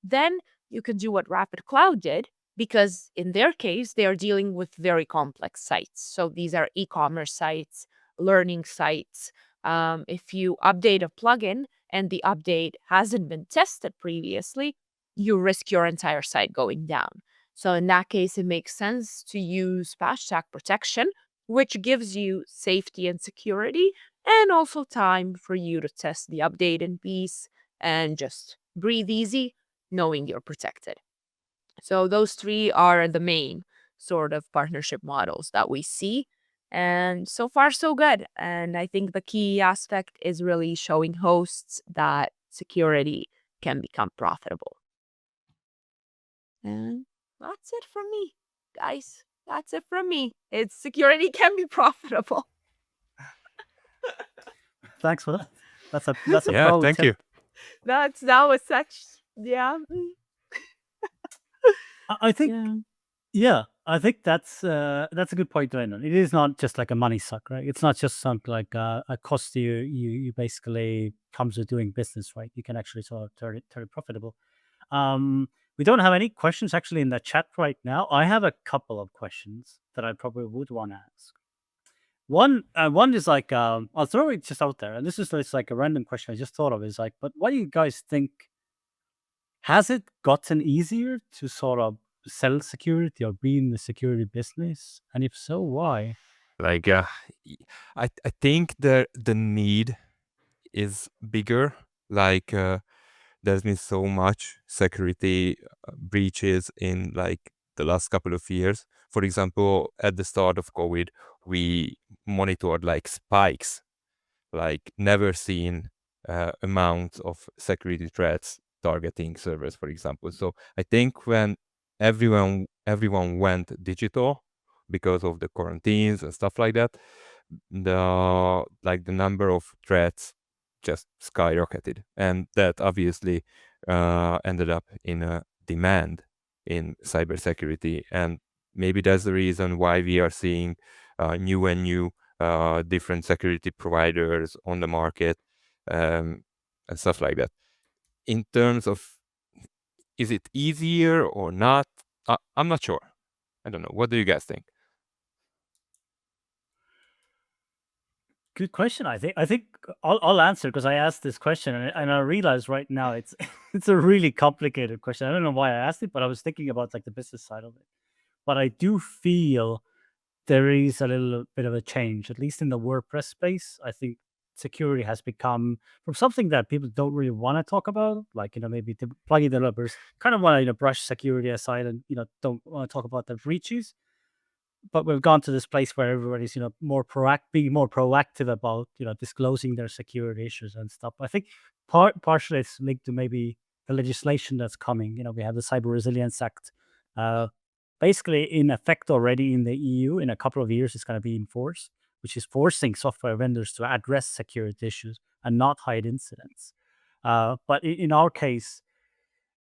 then you can do what Rapid Cloud did, because in their case, they are dealing with very complex sites. So these are e-commerce sites, learning sites. If you update a plugin and the update hasn't been tested previously, you risk your entire site going down. So in that case, it makes sense to use Patchstack protection, which gives you safety and security, and also time for you to test the update in peace and just breathe easy, knowing you're protected. So those three are the main sort of partnership models that we see. And so far, so good. And I think the key aspect is really showing hosts that security can become profitable. And that's it from me, guys. That's it from me. It's security can be profitable. Thanks for that. That's a Yeah, pro thank tip. you. That was such, yeah. I think I think that's a good point, Lana. It is not just like a money suck, right? It's not just something like a cost you basically comes with doing business, right? You can actually sort of turn it profitable. We don't have any questions actually in the chat right now. I have a couple of questions that I probably would want to ask. One is like I'll throw it just out there, and this is just like a random question I just thought of. Is like, but what do you guys think? Has it gotten easier to sort of sell security or be in the security business? And if so, why? Like, I think the need is bigger. Like, there's been so much security breaches in like the last couple of years. For example, at the start of COVID, we monitored like spikes, like never seen amounts of security threats targeting servers, for example. So I think when everyone went digital because of the quarantines and stuff like that, the number of threats just skyrocketed, and that obviously ended up in a demand in cybersecurity. And maybe that's the reason why we are seeing new different security providers on the market, and stuff like that. In terms of, is it easier or not? I'm not sure. I don't know. What do you guys think? Good question. I think I'll answer because I asked this question and I realize right now it's it's a really complicated question. I don't know why I asked it, but I was thinking about like the business side of it. But I do feel there is a little bit of a change, at least in the WordPress space. I think security has become from something that people don't really want to talk about, like maybe the plugin developers kind of want to brush security aside and don't want to talk about the breaches. But we've gone to this place where everybody's being more proactive about disclosing their security issues and stuff. I think partially it's linked to maybe the legislation that's coming. We have the Cyber Resilience Act, basically in effect already in the EU. In a couple of years, it's going to be enforced, which is forcing software vendors to address security issues and not hide incidents. But in our case,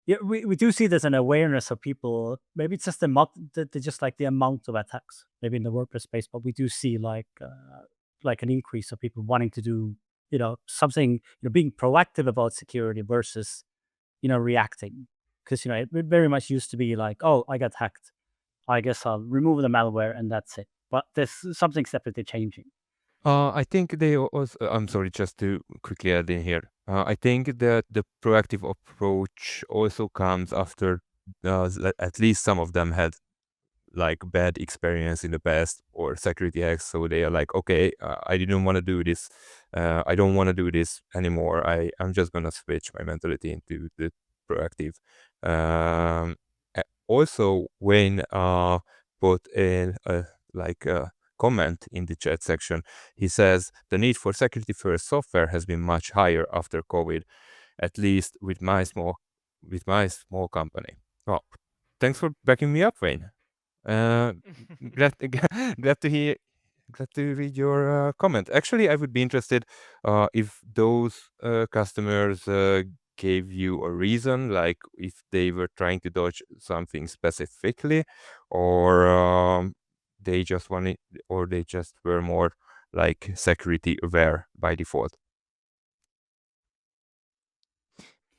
yeah, we do see there's an awareness of people. Maybe it's just just like the amount of attacks, maybe in the WordPress space, but we do see like an increase of people wanting to do something, being proactive about security versus reacting. Because it very much used to be like, oh, I got hacked, I guess I'll remove the malware and that's it. But there's something separately changing. I think they also, I'm sorry, just to quickly add in here. I think that the proactive approach also comes after at least some of them had like bad experience in the past or security hacks. So they are like, okay, I didn't want to do this. I don't want to do this anymore. I'm just going to switch my mentality into the proactive. also, Wayne put in a comment in the chat section. He says the need for security first software has been much higher after COVID, at least with my small company. Well, thanks for backing me up, Wayne. Glad glad to hear. Glad to read your comment. Actually, I would be interested if those customers gave you a reason, like if they were trying to dodge something specifically, or they just wanted, or they just were more like security aware by default.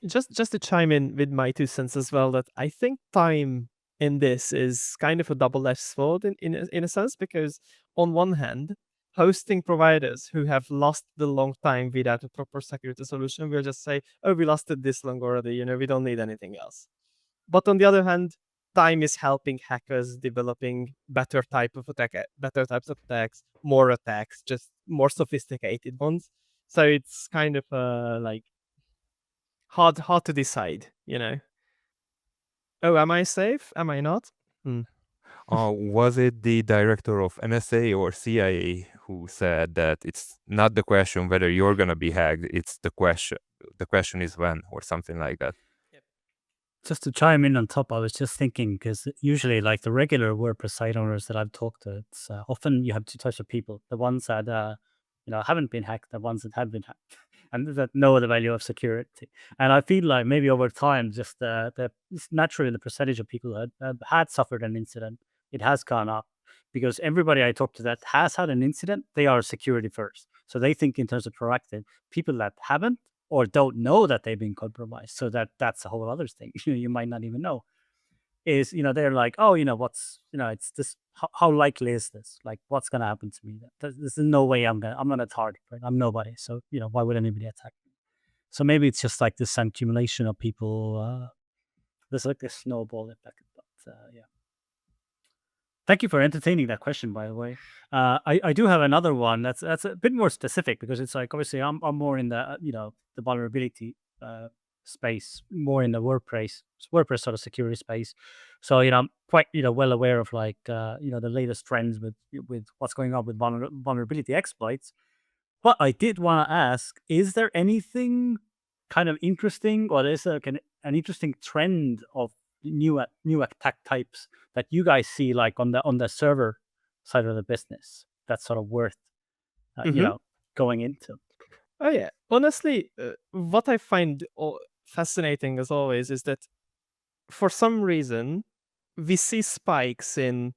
Just to chime in with my 2 cents as well, that I think time in this is kind of a double-edged sword in a sense, because on one hand, hosting providers who have lasted a long time without a proper security solution will just say, "Oh, we lasted this long already, we don't need anything else." But on the other hand, time is helping hackers developing better types of attacks, more attacks, just more sophisticated ones. So it's kind of like hard to decide, Oh, am I safe? Am I not? Was it the director of NSA or CIA who said that it's not the question whether you're gonna be hacked, it's the question is when, or something like that? Just to chime in on top, I was just thinking, because usually, like the regular WordPress site owners that I've talked to, it's often you have 2 types of people: the ones that haven't been hacked, the ones that have been hacked, and that know the value of security. And I feel like maybe over time, just naturally the percentage of people that had suffered an incident, it has gone up, because everybody I talk to that has had an incident, they are security first, so they think in terms of proactive. People that haven't, or don't know that they've been compromised, so that's a whole other thing. You might not even know, is they're like, oh, what's it's this, how likely is this, like what's gonna happen to me? There's no way I'm gonna target, right? I'm nobody, so why would anybody attack me? So maybe it's just like this accumulation of people. There's like this snowball effect. But yeah, thank you for entertaining that question, by the way. I do have another one that's a bit more specific, because it's like, obviously I'm more in the the vulnerability space, more in the WordPress sort of security space. So I'm quite well aware of like the latest trends with what's going on with vulnerability exploits. But I did want to ask, is there anything kind of interesting, or is there an interesting trend of new attack types that you guys see, like on the server side of the business, that's sort of worth Mhm. going into? Oh yeah. Honestly, what I find fascinating as always is that for some reason we see spikes in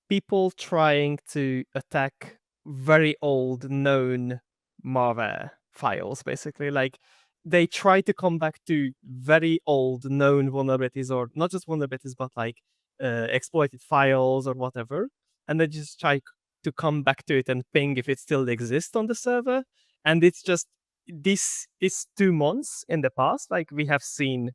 people trying to attack very old known malware files, basically. Like they try to come back to very old known vulnerabilities, or not just vulnerabilities, but like exploited files or whatever. And they just try to come back to it and ping if it still exists on the server. And it's just, this is 2 months in the past, like we have seen,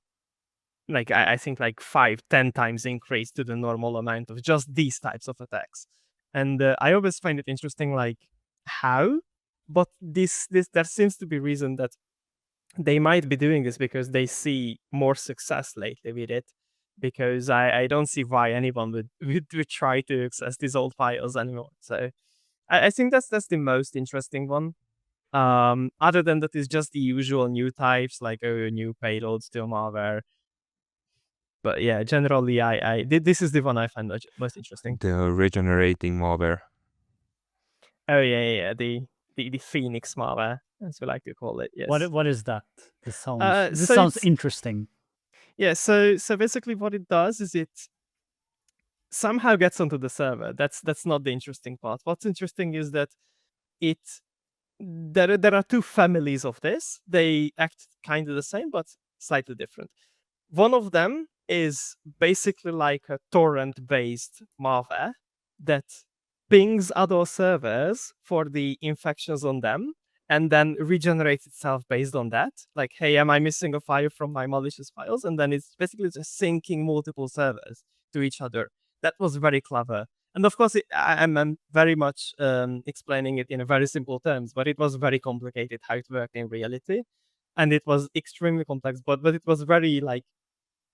like I think like 5-10 times increase to the normal amount of just these types of attacks. And I always find it interesting, like how, but this there seems to be reason that they might be doing this because they see more success lately with it. Because I don't see why anyone would try to access these old files anymore. So I think that's the most interesting one. Other than that, is just the usual new types, like new payloads, still malware. But yeah, generally, this is the one I find most interesting. The regenerating malware. Oh yeah, the Phoenix malware, as we like to call it. Yes. What is that? This sounds So interesting. yeah, so basically, what it does is it somehow gets onto the server. That's not the interesting part. What's interesting is that it there are 2 families of this. They act kind of the same, but slightly different. One of them is basically like a torrent-based malware that pings other servers for the infections on them, and then regenerates itself based on that. Like, hey, am I missing a file from my malicious files? And then it's basically just syncing multiple servers to each other. That was very clever. And of course, I'm very much explaining it in a very simple terms, but it was very complicated how it worked in reality. And it was extremely complex, but it was very like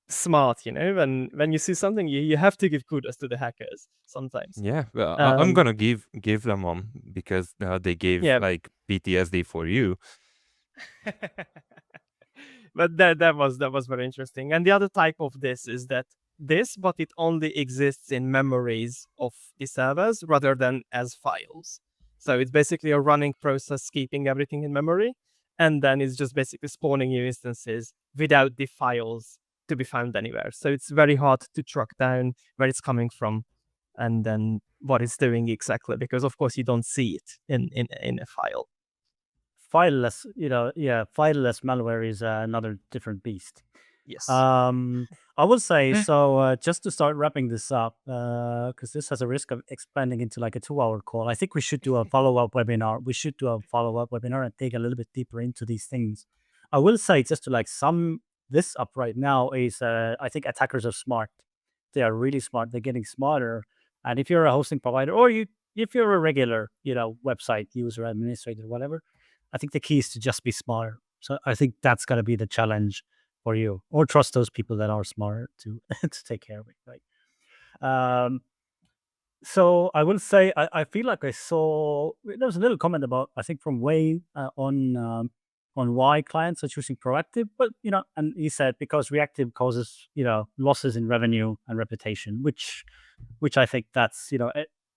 smart, when you see something, you have to give kudos to the hackers sometimes. Yeah, well, I'm gonna give them one because they gave Yeah. like PTSD for you. But that was very interesting. And the other type of this is that but it only exists in memories of the servers rather than as files. So it's basically a running process keeping everything in memory, and then it's just basically spawning new instances without the files to be found anywhere. So it's very hard to track down where it's coming from and then what it's doing exactly, because of course you don't see it in a file. Fileless, fileless malware is another different beast. Yes. I will say, so just to start wrapping this up, because this has a risk of expanding into like a 2-hour call. I think we should do a follow-up webinar. We should do a follow-up webinar and dig a little bit deeper into these things. I will say, just to like sum this up right now, is I think attackers are smart. They are really smart. They're getting smarter. And if you're a hosting provider, or if you're a regular, website user, administrator, whatever, I think the key is to just be smarter. So I think that's got to be the challenge for you, or trust those people that are smart to to take care of it. Right. So I will say I feel like I saw there was a little comment about, I think, from Wayne on why clients are choosing proactive, but and he said because reactive causes losses in revenue and reputation, which I think that's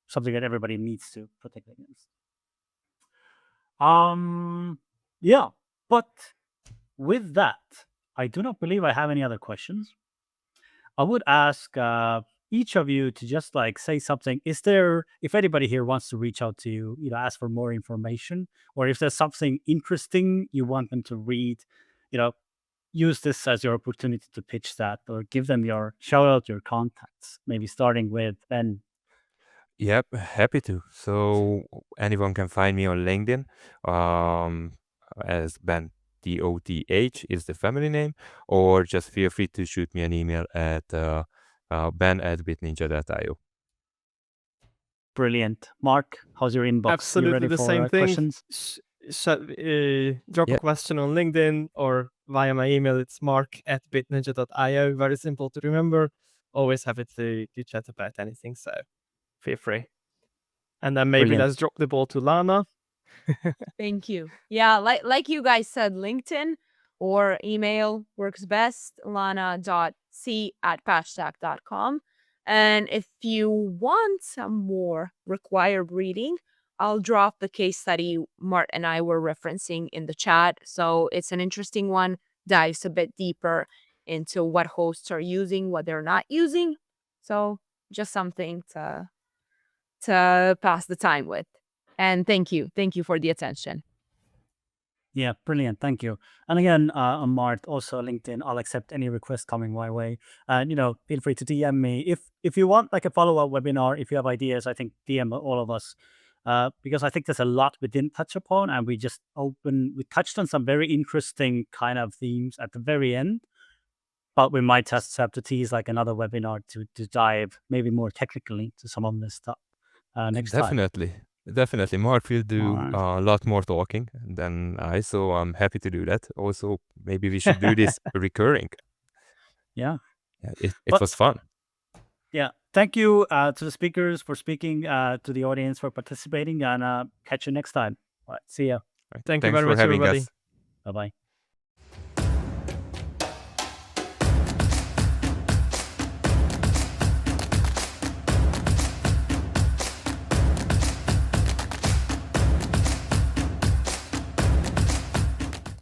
something that everybody needs to protect against. Yeah, but with that, I do not believe I have any other questions. I would ask each of you to just like say something. If anybody here wants to reach out to you, ask for more information, or if there's something interesting you want them to read, use this as your opportunity to pitch that, or give them shout out your contacts, maybe starting with Ben. Yep, happy to. So anyone can find me on LinkedIn as Ben, Toth is the family name, or just feel free to shoot me an email at ben@bitninja.io. Brilliant. Mark, how's your inbox? Absolutely you ready the for same thing. questions? Drop a question on LinkedIn or via my email. It's mark@bitninja.io. Very simple to remember. Always happy to chat about anything, so feel free. And then maybe Brilliant. let's drop the ball to Lana. Thank you. Yeah, like you guys said, LinkedIn or email works best, lana.c@patchstack.com. And if you want some more required reading, I'll drop the case study Mart and I were referencing in the chat. So it's an interesting one, dives a bit deeper into what hosts are using, what they're not using. So just something to pass the time with. And thank you for the attention. Yeah, brilliant. Thank you. And again, on Mart, also LinkedIn, I'll accept any request coming my way. And feel free to DM me if you want like a follow-up webinar. If you have ideas, I think DM all of us, because I think there's a lot we didn't touch upon, and we touched on some very interesting kind of themes at the very end. But we might just have to tease like another webinar to dive maybe more technically to some of this stuff next time. Definitely. Mark will do Alright. a lot more talking than I, so I'm happy to do that. Also, maybe we should do this recurring. Yeah. It was fun. Yeah. Thank you to the speakers for speaking, to the audience for participating, and catch you next time. All right. See ya. Thank you Thanks very for much, having everybody. us. Bye-bye.